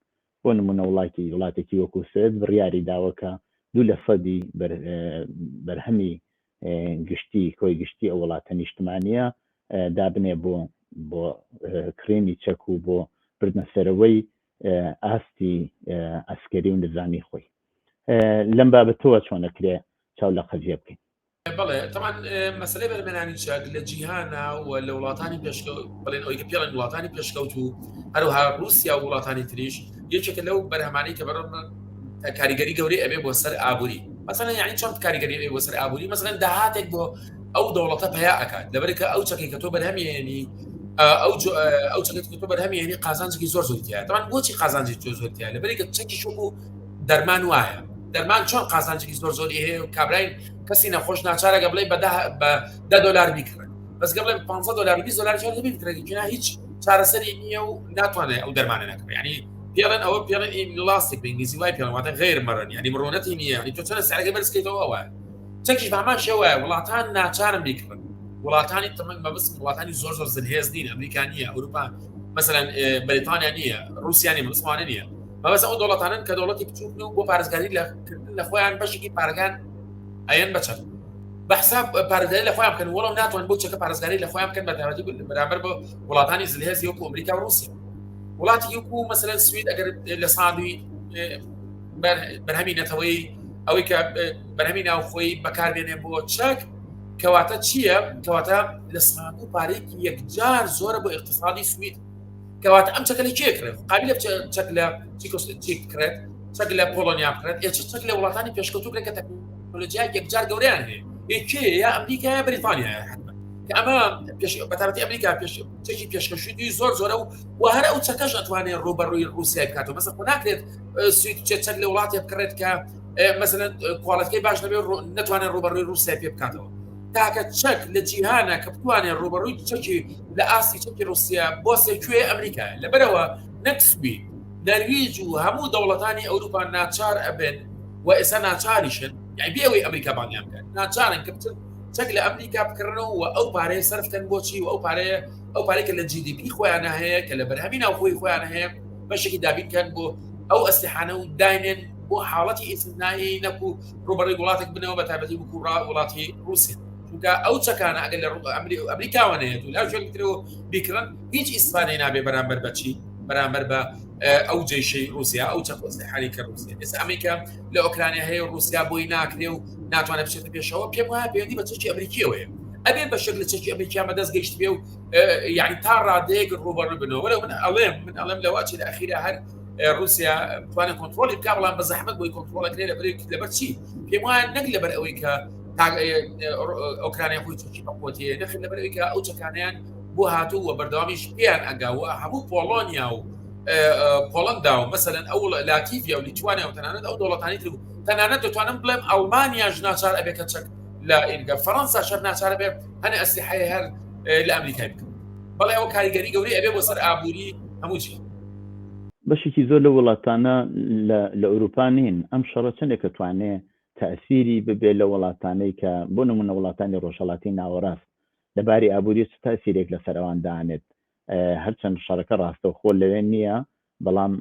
بۆ نمونە وڵاتێکی وەکو سوێد بڕیاری داوەکە 2% بەرهەمی گشتی کۆی گشتی ئەو وڵاتە نیشتمانیە دابنێ بۆ کرێنی چەک و بۆ بردنەسەرەوەی ئاستی ئەسکەری و نظامی خۆی لەم بابەتەوە چۆنەکرێ چاو لە قەزیە بکەین بەڵێ تەمان مەسلەی بەرمێنانی چەک لە جیهانە و لە وڵاتانی پێشکەوت بڵێن ئەوەی کە پێڵێن وڵاتانی پێشکەوت و هەروەها رووسیا و وڵاتانی تریش یەکێکە لەو بەرهەمانەی کە بەڕێوە کاریگەری گەورەی ئەبێ بۆ سەر ئابووری مثلا یعنی چۆن کاریگەری ئەبێ بۆ سەر ئابووری مثلا داهاتێک بۆ ئەو دەوڵەتە پیا ئەکات لەبەرێک کە ئەو چەکێک کە تۆ بەرهەمێنی ئەو چەکێک کە تۆ بەرهەمێنی قازانجێکی زۆر زۆرتیایە تەمان بۆچی قازانجێکی زۆر زۆرتیایە لەبەرێک کە چەکی شوکو دەرمان وایە دەرمان چۆن قازانجێکی زۆر زۆری هەیە و کابراین کەسی نەخۆش ناچارەگە بڵێ بە $10 بیکڕن بەس گە بڵێ $15 $20 چۆن بیکڕێت جنا هیچ چارەسەری نییە و ناتوانێت ئەو دەرمانە نەکڕێت یعنی پێڵێن ئەوە پێڵێن ئینلاستیک بە ئینگلیزی وای پێڵێن واتە غیر مەڕەن یعنی مرۆنەتی نییە یعنی تۆ چۆن سەرەکە بەرزکەیتەوە ئەوە چەکیش بەهەمان شێوەیە وڵاتان ناچارن بیکڕن وڵاتانی تەمەن مەبەست وڵاتانی زۆر زۆر زنهێز نین ئەمریکا نییە ئەوروپا مثلا بریتانیا نییە رووسیا نیە مسلمانە نییە مەبەست ئەو دەوڵەتانن کە دەوڵەتی بچووک و بۆ پارێزگاری لە خۆیان بەشێکی پارەکان ئەیەن بەچەند بەحساب پارێزگاری لە خۆیان بکەن وەڵام ناتوانن بۆ چەکە پارێزگاری لە خۆیان بکەن بەتابەتی بەرامبەر بە وڵاتانی زنهێزی وەکو ئەمریکا و رووسیا وڵاتی وەکو مثلا سوید ئەگەر لە سادوی بەرهەمینەتەوەی ئەوەی کە بەرهەمی ناوخۆی بەکاربێنێ بۆ چەک کەواتە چییە؟ کەواتە لە سادوو پارێکی یەکجار زۆرە بۆ اقتصادی سوید کەواتە ئەم چەکە لە کێ کرێت؟ قابلە چەک لە چی کرێت؟ چەک لە پۆڵۆنیا بکرێت چەک لە وڵاتانی پێشکەوتوو بکرێت کە تەکنۆلۆژیای یەکجار گەورەیان هەیە کێ یا ئەمریکا یا بریتانیا کە ئەمە بەتابەتی ئەمریکا چەکی پێشکەشوی زۆر زۆرە و هەر ئەو چەکەش ئەتوانێت ڕوبەڕووی رووسیا بکاتەوە مەسەڵ ناکرێت سوید چەک لە وڵاتی بکڕێت کە مثلا کوالەتەکەی باش نەبێ نتوانێت ڕوبەڕووی رووسیا پێ بکاتەوە تاکە چەک لە جیهانە کە بتوانێت ڕوبەڕووی چەکی لە ئاستی چەکی رووسیا بۆ سێکوێ ئەمریکا لەبەرەوە نەکسبی نەرویج و هەموو دەوڵەتانی ئەوروپا ناچار ئەبن و ئێستا ناچاریشن یعنی بێەوەی ئەمریکا بانیان بکەن ناچارن کە چەک لە ئەمریکا بکردنەوە و ئەو پارەیە سەرفکەن بۆچی و ئەو پارەیە کە لە GDP خۆیان هەیە کە لە بەرهەمی ناوخۆی خۆیان هەیە بەشێکی دابینکەن بۆ ئەو ئەستیحانە و داینێن بۆ حاڵەتی ئیسنایی نەکو ڕوبەڕووی وڵاتێک بنەوە بەتابەتی وەکو وڵاتی رووسیا چونکە ئەو چەکانە ئەگەر لە ئەمریکاوە نەیەت و لا شوێنترەوە بیکڕن هیچ ئیسپانیای نابێ بەرامبەر بەچی بەرامبەر بە ئەو جێشەی رووسیا ئەو چەقۆسی حالیکە رووسیا ئێستا ئەمریکا لە ئۆکرانیا هەیە رووسیا بۆی ناکرێ و ناتوانێت بچێتە پێشەوە پێم وایە پەیوەندی بە چەکی ئەمریکیەوەیە ئەبێ بە شەکل لە چەکی ئەمریکا بەدەست گەیشت بێ و یعنی تا ڕادەیەک ڕوبەڕوو بنەوە وەرە من ئەڵێم لەواچی لە ئەخیرا هەر رووسیا بتوانێت کۆنتڕۆلی بکا بەڵام بە زەحمەت بۆی کۆنتڕۆڵەکرێ لەبەر چی پێم وایە نەک لەبەر ئەوەی کە ئۆکرانیا خۆی چەکی بەقوتێ نەخ لەبەر ئەوەی کە ئەو چەکانیان بۆ هاتوو و بەردەوامیش پێیان ئەگاوە هەموو پۆڵۆنیا و پۆڵندا و مەسەلەن ئەو لاکیڤیا و لیتوانیا و تەنانەت ئەو دەوڵەتانی تر تەنانەت دەتوانم بڵێم ئەڵمانیاش ناچار ئەبێ کە چەک لە ئێرگە فەڕەنسا شەر ناچارە بێ هەنە ئەسلحەیە هەر لە ئەمریکای بکەن بەڵێ ئەوە کاریگەری گەورەی ئەبێ بۆ سەر ئابووری هەموو چی بەشێکی زۆر لە وڵاتانە لە ئەوروپا نین ئەم شەڕە چەندێک کە توانێ تەئسیری ببێ لە وڵاتانەی کە بۆ نمونە وڵاتانی ڕۆژهەڵاتی ناوەڕاست لەباری ئابووری چ تەئسیرێک لەسەر ئەوان دانێت هەرچەند شەڕەکە ڕاستەوخۆ لەوێ نییە بەڵام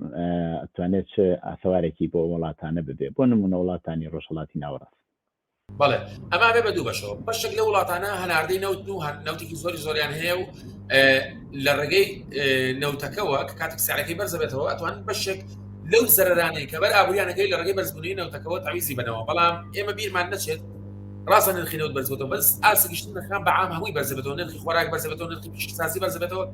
ئەتوانێت چ ئاسەوارێکی بۆ وڵاتانە ببێ بۆ نمونە وڵاتانی ڕۆژهەڵاتی ناوەڕاست بەڵێ ئەما بێ بە دوو بەشەوە بەشێک لە وڵاتانە هەناردەی نەوت و نەوتێکی زۆریان هەیە و لە ڕێگەی نەوتەکەەوە کە کاتێک سعرەکەی بەرز دەبێتەوە ئەتوان بەشێک لەو زەرەرانەی کە بەر ئابووریانەکەی لە ڕێگەی بەرزبوونی نەوتەکەەوە تاویزی بنەوە بەڵام ئێمە بیرمان نەچێت ڕاستە نرخی نەوت بەرزبێتەوە بەس ئاسە گشتن نرخان بەعام هەمووی بەرزبێتەوە نرخی خۆراک بەرزبێتەوە نرخی پیشکسازی بەرزبێتەوە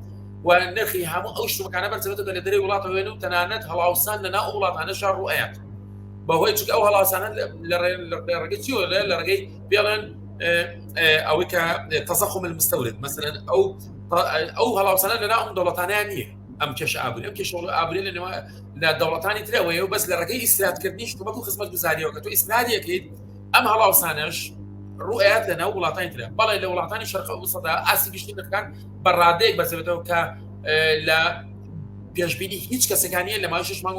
و نرخی هەموو ئەو شتومەکانە بەرزبێتەوە کە لە دەرەوەی وڵاتەوە و تەنانەت هەڵاوسان لەناو ئەو وڵاتانەشا ڕوئەیات بەهۆی چونکە ئەو هەڵاوسانە لە ڕێگەی چیوە لە ڕێگەی پێڵێن ئەوەی کە تەزەخم المستورد مثلا ئەو هەڵاوسانە لەناو ئەم دەوڵەتانیان نییە ئەم کێشە ئابووری ئەم کێشە ئابووری لە دەوڵەتانی ترەوەیە و بەس لە ڕێگەی ئیسراتکردنی شتومەت و خزمەت گوزاریەوە کە تۆ ئیسرادیەکەیت ئەم هەڵاوسانەش ڕوئەیات لەناو وڵاتانی ترە بەڵێ لە وڵاتانی شەرقی ئەوسەدا ئاسی گشتی نرخەکان بە ڕادەیەک بەرزبێتەوە کە لە پێشبینی هیچ کەسەکانیە لە ماوەی 6 مانگ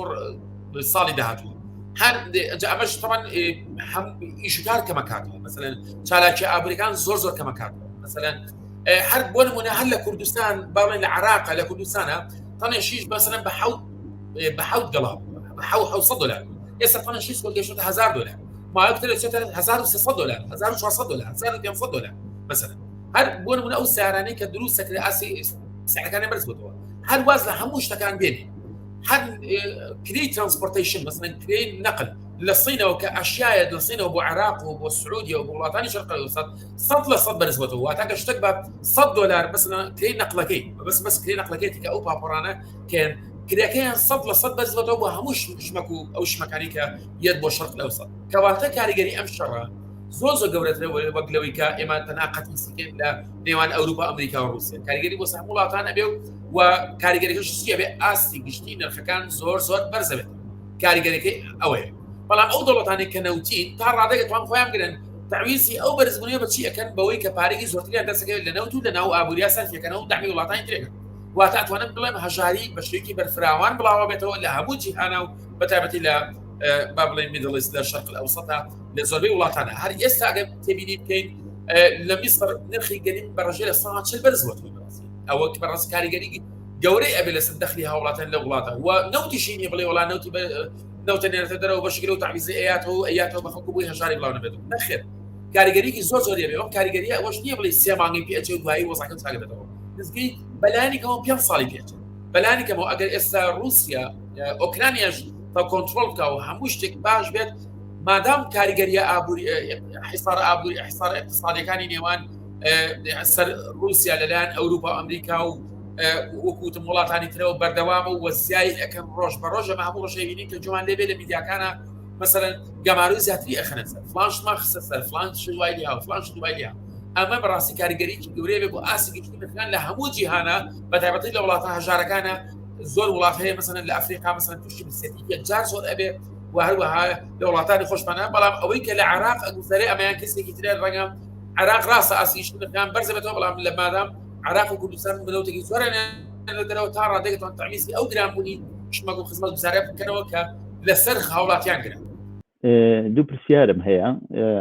ساڵی داهاتوو هەر ئەمەش تەمان ئیشکار کەمە کاتەوە مەسەلەن چالاکی ئابووریەکان زۆر کەمە کاتەوە مەسەلەن هەر بۆ نمونە هەر لە کوردستان باڵێن لە عێراقا لە کوردستانە تەنێشیش مەسەلەن بە حەوت گەڵا $700 ئێستا تەنێشیش گەیشتە $1000 ماوەیەکتر دەچێتە $1300 $1400 $1500 مەسەلەن هەر بۆ نمونە ئەو سیارانەی کە دروستە کرێ ئاسی سعرەکانی بەرز بووەوە هەر واز لە هەموو شتەکان بێنێ هەر کری ترانسپۆرتیشن مثلا کری نقل لە سینەوە کە ئەشیایە لە سینەوە بۆ عێراق و بۆ سعودیە و بۆ وڵاتانی شەرقی ئەوسەد 100% بەرزبێتەوە واتە کە شتێک بە $100 مثلا کری نقلەکەی بەس کری نقلەکەی کە ئەو پاپۆرانە کێن کریەکەیان 100% بەرزبێتەوە بۆ هەموو شمەک و ئەو شمەکانی کە یەت بۆ شەرق ئەوسەد کەواتە کاریگەری ئەم شەڕە زۆر گەورەترە وەک لەوەی کە ئێمە تەناقەتی سکێن لە نێوان ئەوروپا ئەمریکا و رووسیا کاریگەری بۆ هەموو وڵاتان ئەبێ و کاریگەریەکەش چییە بێ ئاستی گشتی نرخەکان زۆر بەرز بێت کاریگەریەکەی ئەوەیە بەڵام ئەو دەوڵەتانی کە نەوتین تا ڕادەیەک توان خۆیان بگرن تعویزی ئەو بەرزبوونیە بەچی ئەەکەن بەوەی کە پارێکی زۆرتریان دەستەکەوێت لە نەوت و لە ناو ئابووریا سەرفیەکەنەوە دامی وڵاتانی ترێکن واتە ئەتوانم بڵێم هەژاری بە شێوەیەکی بەرفراوان بڵاوە بێتەوە لە هەموو جیهانە و بەتایبەتی لە با بڵێن میدڵ ئیست لە شەرق ئەوسەدا لە زۆربەی وڵاتانە هەر ئێستا ئەگەر تێبینی بکەین لە میسر نرخی گەریم بەڕژێ لە 140 بەرز بووە ئەوە بەڕاست کاریگەری گەورەی ئەبێ لەسەر دەخلی هاوڵاتان لە وڵاتە و نەوتیشی نیە بڵێ وڵا نەوتی نەوتە نێرەتە دەرەوە بەشکل و تعویزی ئەیاتەوە بە خەڵکو بووی هەژاری بڵاو نەبێت نەخێر کاریگەریکی زۆر بێ ئەم کاریگەریە ئەوەش نییە بڵێ 3 مانگی پێچێ و دوایی وەزاکەم چاک بێتەوە نزگەی بەلایانێکەوە 5 ساڵی پێچێت بەلایانێکەوە ئەگەر ئێستا رووسیا ئۆکرانیاش تا کۆنتڕۆڵ بکە و هەموو شتێک باش بێت مادام کاریگەریە ئابووری حیسار ئابووری حیسار اقتصادیەکانی نێوان سەر رووسیا لەلایەن ئەوروپا و ئەمریکا و وەکوتم وڵاتانی ترەوە بەردەوامە و وەزیایی ئەەکەن ڕۆژ بە ڕۆژە هەموو ڕۆژێ بینین کە جوان لێبێ لە میدیاکانە مەسەلەن گەماروی زیاتری ئەخەنە سەر فلانشمان خستە سەر فلانش دوای لیا فلانش دوای لیا ئەمە بەڕاستی کاریگەریی گەورەیە بێ بۆ ئاسی گشتی نرخەکان لە هەموو جیهانە بەتایبەتی لە وڵاتە هەژارەکانە زۆر وڵات هەیە مەسەلەن لە ئەفریقا مەسەلەن تووشی بسێتیکە جار زۆر ئەبێ و هەروەها لە وڵاتانی خۆشمانە بەڵام ئەوەی کە لە عێراق ئەگوزارێ ئەمەیان کەسێکی ترێ ڕەنگەم عێراق ڕاستە ئاسی نرخەکان بەرز بێتەوە بەڵام لە مادام عێراق و کوردستان بنەوتێکی زۆرە دەرەوە تا ڕادێکتوان تعویزی ئەو گرانبوونی شمەک و خزمەت گوزاریە بکەنەوە کە لەسەر هاوڵاتیان گرن دوو پرسیارم هەیە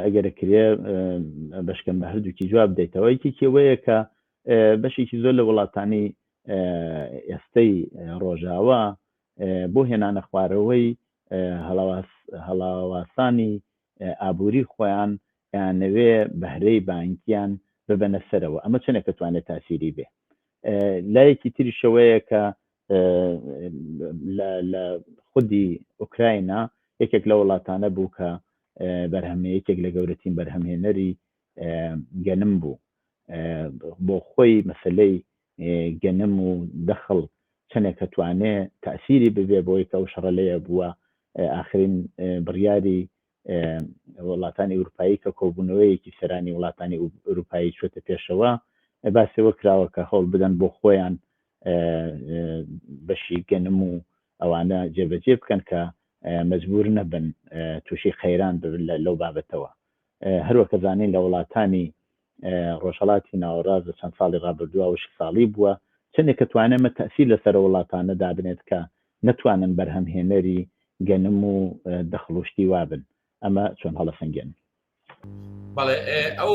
ئەگەرەکرێ بەشکەم بە هەردووکی جواب بدەیتەوە یەکێوەیە کە بەشێکی زۆر لە وڵاتانی ئێستەی ڕۆژاوە بۆ هێنانە خوارەوەی هەڵاواسانی ئابووری خۆیان یانەوێ بەهرەی بانکیان ببەنە سەرەوە ئەمە چەندێک دەتوانێت تاسیری بێ لایەکی تریشەوەیە کە لە خودی ئوکراینا یەکێک لە وڵاتانە بوو کە بەرهەمەیەکێک لە گەورەترین بەرهەمهێنەری گەنم بوو بۆ خۆی مەسلەی گەنم و دەخڵ چەندێک کە توانێت تەأسیری ببێ بۆی کە ئەو شەڕەلەیە بووە ئاخرین بڕیاری وڵاتانی ئەوروپایی کە کۆبوونەوەیەکی سەرانی وڵاتانی ئەوروپایی چوەتە پێشەوە باسیەوە کراوە کە هەوڵ بدەن بۆ خۆیان بەشی گەنم و ئەوانە جێبەجێ بکەن کە مەجبور نەبن تووشی خەیران لەو بابەتەوە هەروەکە زانین لە وڵاتانی ڕۆژهەڵاتی ناوەڕاست لە چەند ساڵی ڕابردووە و 6 ساڵی بووە چەندێک کە توانێمە تەأسیر لەسەر وڵاتانە دابنێت کە نەتوانن بەرهەمهێنەری گەنم و دەخڵوشتی وابن ئەمە چۆن هەڵە سنگێن بەڵێ ئەو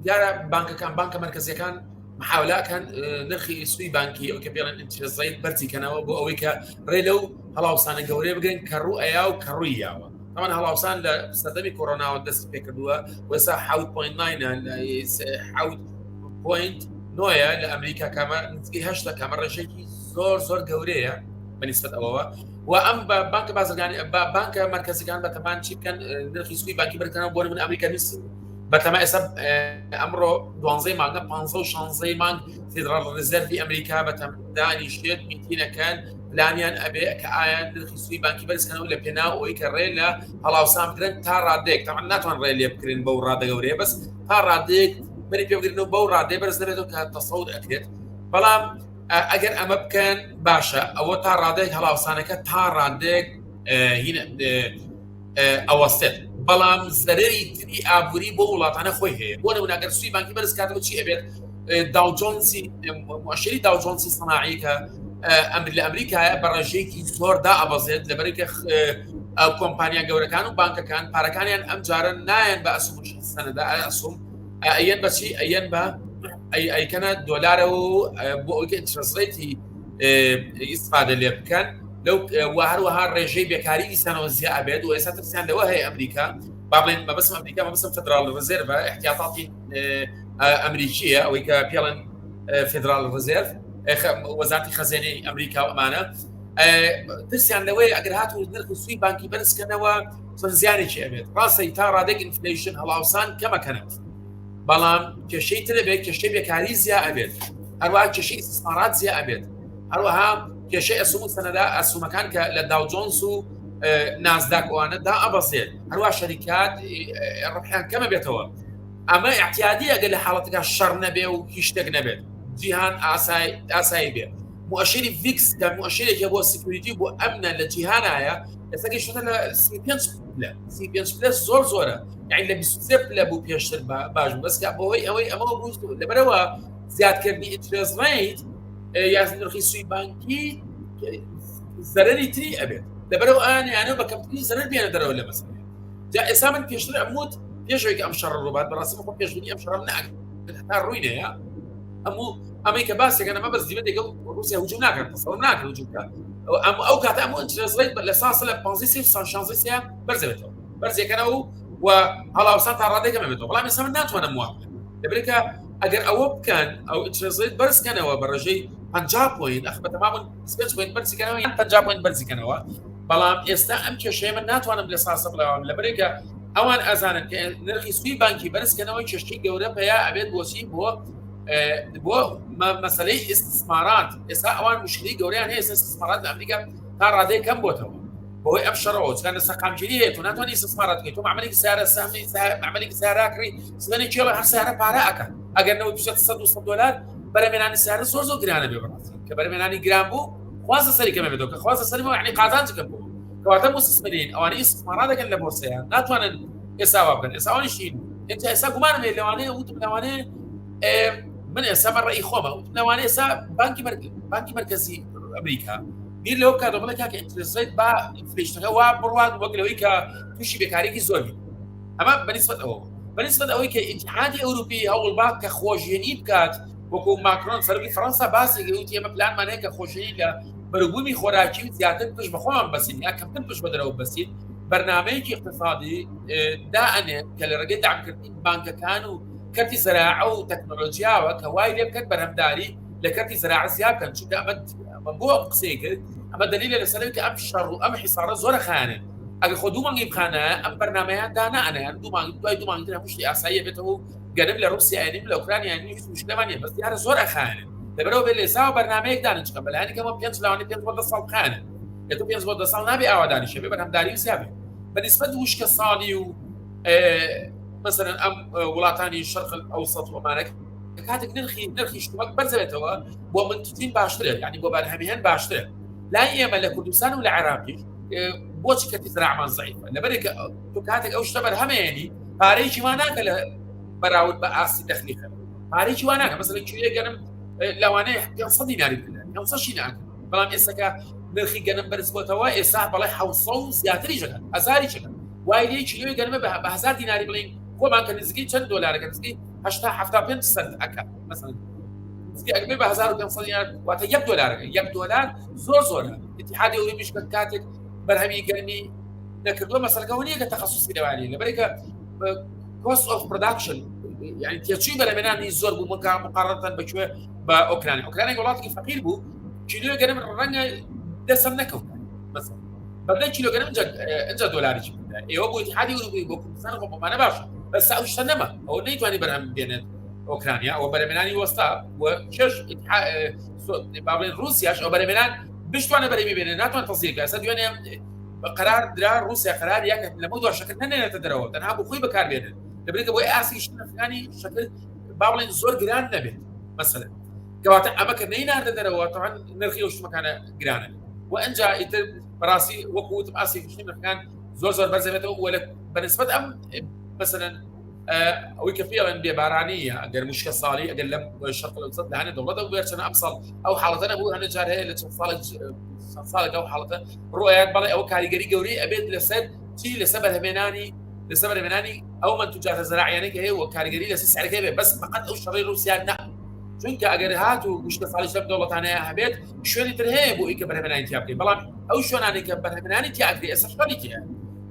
دیارە بانکەکان بانکە مرکزیەکان محاولاکان نرخی سوی بانکی ئەو کە پێڵێن ئینترێست بەرزیکەنەوە بۆ ئەوەی کە ڕێ لەو هەڵاوسانە گەورەی بگرن کە ڕوو ئەیا و کە ڕووی یاوە ئەمان هەڵاوسان لە سەردەمی کۆڕۆناوە دەست پێ کردووە وەسا 7.9 لە ئەمریکا کامە نزیکەی 8 کامە ڕێژێکی زۆر گەورەیە بەنسبەت ئەوەوە و ئەم بانکە بازرگانی بانکە مرکزیەکان بەتەمان چی بکەن نرخی سوی بانکی بەرکەنەوە بۆ من ئەمریکا نیست بەتەما ئێستا ئەمڕۆ 12 مانگە 15 مانگ فێدراڵ ڕزەرڤی ئەمریکا بەتەمدانیشتێت میتینەکان پلانیان ئەبێ کە ئایا نرخی سوی بانکی بەرزکەنەوە لە پێناو ئەوەی کە ڕێ لە هەڵاوسان بگرن تا ڕادێک تاوان ناتوان ڕێ لێ بکرێن بەو ڕادە گەورەیە بەس تا ڕادێک بەری پێ بگرنەوە بەو ڕادێ بەرز دەبێتەوە کە تەسەوور ئەکرێت بەڵام ئەگەر ئەمە بکەن باشە ئەوە تا ڕادێک هەڵاوسانەکە تا ڕادێک ئەوەستێت بەڵام زەرەری تری ئابووری بۆ وڵاتانە خۆی هەیە بۆ نمونەگەر سوی بانکی بەرز کاتەوە چی ئەبێت داوجۆنسی مؤشری داوجۆنسی سەناعی کە لە ئەمریکایە بە ڕێژەیەکی زۆر دائەبەزێت لەبەرەوەی کە کۆمپانیا گەورەکان و بانکەکان پارەکانیان ئەم جارە نایەن بە ئەسوم سەنەدا ئەسوم ئەیەن بەچی ئەیەن بە ئەیکەنە دۆلارە و بۆ ئەوکە ئینترەسڕێتی ئیستفادە لێ بکەن لەو هەروەها ڕێژەی بێکاری ئیسانەوە زیاد ئەبێت و ئێستا ترسیان لەوە هەیە ئەمریکا با بڵێن مەبەستم ئەمریکا مەبەستم فێدراڵ ڕزێرڤە احتیاطاتی ئەمریکیە ئەوەی کە پێڵێن فێدراڵ ڕزێرڤ وەزارەتی خەزانەی ئەمریکا و ئەمانە ترسیان لەوەی ئەگەر هاتوو نرخی سوی بانکی بەرزکەنەوە زیانێکی ئەبێت ڕاستە تا ڕادێک ئینفلیشن هەڵاوسان کەمەکەنەوە بەڵام کێشەی تر بێت کێشەی بێکاری زیاد ئەبێت هەروەها کێشەی استثمارات زیاد ئەبێت هەروەها کێشەی ئەسوم و سەنەدا ئەسومەکان کە لە داو جۆنس و نازداکوانە دا ئەبەزێت هەروەها شەریکات ڕبحیان کەمە بێتەوە ئەمە احتیادی ئەگەر لە حاڵەتەکە شەڕ نەبێ و هیچ شتێک نەبێت جیهان ئاسایی بێ مؤشری ڤیکس کە مؤشرێکە بۆ سکیوریتی بۆ ئەمنە لە جیهانایە ئێستا گەیشتە لە 35 پلس زۆرە یعنی لە 23 پلە بوو پێشتر باش بەس کە بۆەوەی ئەمە بوو لەبەرەوە زیادکردنی ئینترست ڕێیت یا نرخی سوی بانکی زەرەری تری ئەبێت لەبەرەوە ئەیانە بە کەمترین زەرەر بێنە دەرەوە لە مەسەلە جا ئێستا من پێشتر ئەموت پێشەوەی کە ئەم شەڕ ڕووبات بەڕاستی خۆ پێشبینی ئەم شەڕ ناکرد هەتا ڕووینەیە ئەمەی کە باسێکەکە ئەمە بەس دیوێت دەگەڵ رووسیا هجوم ناکرد تەسەڵ ناکرد هجوم بکات ئەو کاتە ئەمە ئینترست ڕێیت لە ساسە لە 15 بەرزەبێتەوە بەرزێکەنەوە و هەڵاوسان تا ڕادێک ئەمەبێتەوە بەڵام ئێستا من ناتوانم وام لەبەرێت کە ئەگەر ئەوە بکەن ئەو ئینترست ڕێیت بەرزکەنەوە بە ڕێژەی 50 پوینت ئەخ بەتەمام 5 پوینت بەرزکەنەوە یان 50 پوینت بەرزکەنەوە بەڵام ئێستا ئەم کێشەیە من ناتوانم لە ساسە بڵاوم لەبەرێت کە ئەوان ئەزانن کە نرخی سوی بانکی بەرزکەنەوەی کێشەی گەورە پێیا ئەبێت بۆچی بۆ مەسەلەی ئیستثمارات ئێستا ئەوان مشکلی گەوریان هەیە ئیستثمارات لە ئەمریکا تا ڕادەیە کەم بۆتەوە بۆی ئەم شەڕەوە چکان لە سەقامگیری هەیە تۆ ناتوانانی ئیستثمارات بکەیت تۆ معاملەیەکی سیارە سامی معاملەیەکی سیارە کڕی سبەی کێڵە هەر سیارە پارە ئەکەن ئەگەر نەوەی بچێت 100 دلار بەرهەمێنانی سیارە زۆر گرانە بێ بەڕاستی کە بەرهەمێنانی گران بوو خوازە سەری کەمە بێتەوە کە خوازە سەری یعنی قازانج کەم بوو کەواتە مستثمرین ئەوانەی ئیستثمارات دەکەن لە بۆرسەیان ناتوانن ئێستا وا بکەن ئێستا ئەوانیشین ئێستا ئێستا گومانم هەیە لەوانەیە وتم لەوانەیە من ئێستا بە ڕێی خۆمە وتم لەوانەیە ئێستا بانکی مرکزی ئەمریکا بیر لەوە بکات بڵێ کاکە ئینترست ڕێیت با ئینفلیشنەکە وا بڕوات وەک لەوەی کە تووشی بێکارێکی زۆر بێت ئەمە بەنسبەت ئەوەی کە ئیتحادی ئەوروپی هەوڵ با کە خۆشیێنی بکات وەکو ماکرۆن سەرۆکی فەڕەنسا باسێکی وتی ئێمە پلانمان هەیە کە خۆشیێنی لە بەرگبوومی خۆراکی زیاتر پشت بە خۆمان بەسین یا کەمتر پشت بە دەرەوە بەسین بەرنامەیەکی اقتصادی دائنێت کە لە ڕێگەی داعمکردنی بانکەکان و کەرتی زەراعە و تەکنۆلۆژیاوە کە وای لێ بکەن بەرهەمداری لە کەرتی زەراعە زیاد بکەن چونکە ئەمە بۆ ئەم قسەی کرد ئەمە دلیلە لەسەرەوەی کە ئەم شەڕ و ئەم حیسارە زۆرە خانێ ئەگە خۆ دوو مانگی بخانە ئەم بەرنامەیان دانائەنەیان دوای دوو مانگی هەموو شتی ئاساییە بێتەوە و گەرم لە رووسیایانیم لە ئوکرانیانی هیچ مشکلەمانیە بەس دیارە زۆر ئەخانێن لەبەرەوە بێ لێسا و بەرنامەیەک دانن چکە بەلایەنی کەمە 5 لەوانەیە 5 بۆ 10 ساڵ بخانن کە تۆ 5 بۆ 10 ساڵ نابێ ئاوادانیشە بێ بەرهەمداری وسیا بێ بەنسبەت وشکە ساڵی و مثلا ئەم وڵاتانی شەرق ئەوسەط و ئەمانە کاتێک نرخی شتومەک بەرزەبێتەوە بۆ منتجین باشترە یعنی بۆ بەرهەمیهێن باشترە لای ئێمە لە کوردستان و لە عێراقیش بۆچی کەتی زراعمان زەعیفە لەبەرێکە تۆ کاتێک ئەو شتە بەرهەمێنی پارەیەکی وا ناکە لە بەراورد بە ئاسی دەخلی خەڵک پارەیەکی وا ناکە مەسەڵەن کیلۆیە گەنم لەوانەیە 500 دیناری بدەن 500 ناکە بەڵام ئێستاکە نرخی گەنم بەرز بۆتەوە ئێستا بەڵێ 700 زیاتری جەکەن هەزاری جەکەن وای لێ کیلۆی گەنمە بە 1000 دیناری بڵین خۆمان کە نزیکی چەند دۆلارەکە نزیکی 75 سنت ئەکە مەسەڵەن ئەگەر بە 1500 دینار واتە $1 زۆرە اتحادی ئەوروپیش کاتێک بەرهەمی گەرمی نەکردووە مەسەلەکەەوە نییە کە تەخەسوسی لەوانەیە لەبەرێکە cost of production يعني تێچووی بەرهەمێنانی زۆر بوو مقارنەتەن بەکوێ بە ئۆکرانیا وڵاتێکی فەقیر بوو کیلۆی گەرم ڕەنگە دەسەم نەکەوت مەسەڵەن بەدەی کیلۆ گەرم ئەنجا دۆلارێکی بدە ئێوە بۆ اتحادی ئەوروپی بۆ کوردستان خۆپەمانە باشە بەس ئەو شتە نەما ئەوە نەیتوانی بەرهەم بێنێت ئۆکرانیا ئەوە بەرهەمێنانی وەستا و کێش با بڵێن رووسیاش ئەو بەرهەمێنان بشتوانە بەرهەمی بێنێت ناتوان تەسیرکە ئێستا دوێنێ قرار درا رووسیا قرار یەکە لەمە دووەشەکە نەنێنێتە دەرەوە تەنها بۆ خۆی بەکاربێنێت لەبرێکە بۆی ئاسی شتەکانی شکل با بڵێن زۆر گران نەبێت مەسەلەن کەواتە ئەمە کە نەیناردە دەرەوە تەوان نرخی ئەو شتەکانە گرانە و ئەنجا ئیتر بەڕاستی وەکو وتم ئاسی گشتی نرخەکان زۆر بەرزەبێتەوە و بەنسبەت ئەم مەسەلەن ئەوەی کە پێڵێن بێبارانیە ئەگەر موشکە ساڵی ئەگەر لەم شەرق ئەوسەط لە هەنێ دەوڵەتە بێرچەنە ئەم ساڵ ئەو حاڵەتە نەبوو هەنە جار هەیە لە چەند ساڵێک ئەو حاڵەتە ڕۆیان بەڵێ ئەوە کاریگەری گەورەی ئەبێت لەسەر چی لەسەر بەرهەمێنانی ئەو منتوجاتە زراعیانەی کە هەیە و کاریگەری لەسەر سعرەکەی بێت بەس فقط ئەو شەڕی رووسیا نە چونکە ئەگەر هات و موشکە ساڵی لەم دەوڵەتانەیە هەبێت شوێنی تر هەیە بۆ ئەوەی کە بەرهەمێنانی تیا بکەین بەڵام ئەو شوێنانەی کە بەرهەمێنانی تیا ئەکرێ ئێستا شەڕی تیە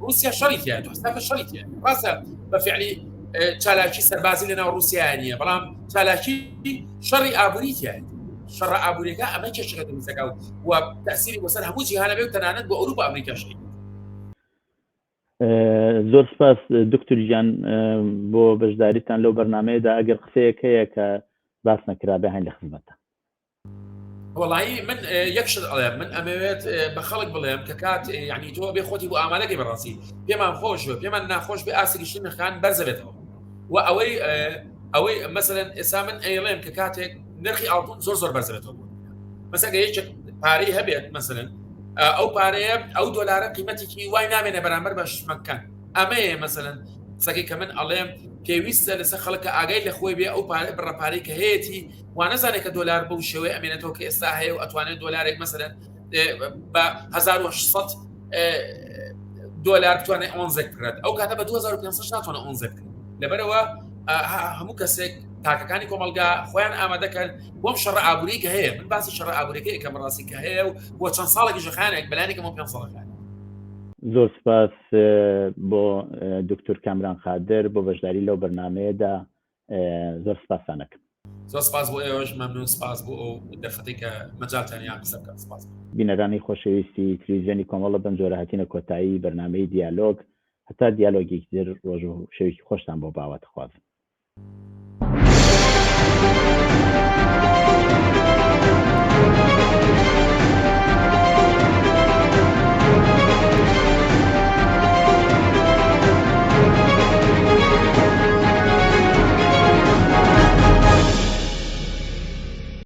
رووسیا شەڕی تیە حسابە شەڕی تیە ڕاستە بەفعلی چالاکی سەربازی لەناو رووسیا نییە بەڵام چالاکی شەڕی ئابووریتیە شەڕە ئابووریەکە ئەمە کێشەکە دروستەکە و تەسیری بەسەر هەموو جیهانە بێ و تەنانەت بۆ ئەوروپا ئەمریکاشی زۆر سپاس دکتور گیان بۆ بەشداریتان لەو بەرنامەیەدا ئەگەر قسەیەک هەیە کە باس نەکرا بێ هەین لە خزمەتە وەڵایی من یەکشت ئەڵێم من ئەمەوێت بە خەڵک بڵێم کە کات یعنی تۆ بێ خۆتی بۆ ئامادەکەی بەڕاستی پێمان خۆش بێ پێمان ناخۆش بێ ئاسی گشتی نرخان بەرزەبێتەوە و ئەوەی مەسەلەن ئێستا من ئەیڵێم کە کاتێک نرخی ئاڵتون زۆر بەرزەبێتەوە مەسەلەن یەکێک پارەی هەبێت مەسەلەن ئەو پارەیە ئەو دۆلارە قیمەتێکی وای نامێنە بەرامبەر بە شتمەکان ئەمەیە مەسەلەن قسەکەی کە من ئەڵێم پێویستە لەسەر خەڵکە ئاگای لە خۆی بێ ئەو بڕەپارەی کە هەیەی وانەزانێت کە دۆلار بەو شێوەیە ئەمێنێتەوە کە ئێستا هەیە و ئەتوانێت دۆلارێک مەسەلەن بە 1600 دۆلار بتوانێت ئۆنزێک بکرێت ئەو کاتە بە 2500 ناتوانێت ئۆنزێک بکرێت لەبەرەوە هەموو کەسێک تاکەکانی کۆمەلگا خۆیان ئامادەکەن بۆم شەڕە ئابووری کە هەیە من باسی شەڕە ئابووریەکەی کە بەڕاستی کە هەیە و بۆ چەند ساڵێکی ژەخانێک بەلایەنێکم 5 ساڵەکان زۆر سپاس بۆ دکتور کامران خادر بۆ بەشداری لەو بەرنامەیەدا زۆر سپاسانەکەم زۆر سپاس بۆ ئێوەش مەمنون سپاس بۆ ئەو دەرفەتێک کە مەجالتانیان قسە بکەن سپاس بینەرانی خۆشەویستی تلڤیزیۆنی کۆمەڵە بەم جۆرە هاتینە کۆتایی بەرنامەی دیالۆگ هەتا دیالۆگێکی تر ڕۆژ و شەوێکی خۆشتان بۆ باوەت خوازم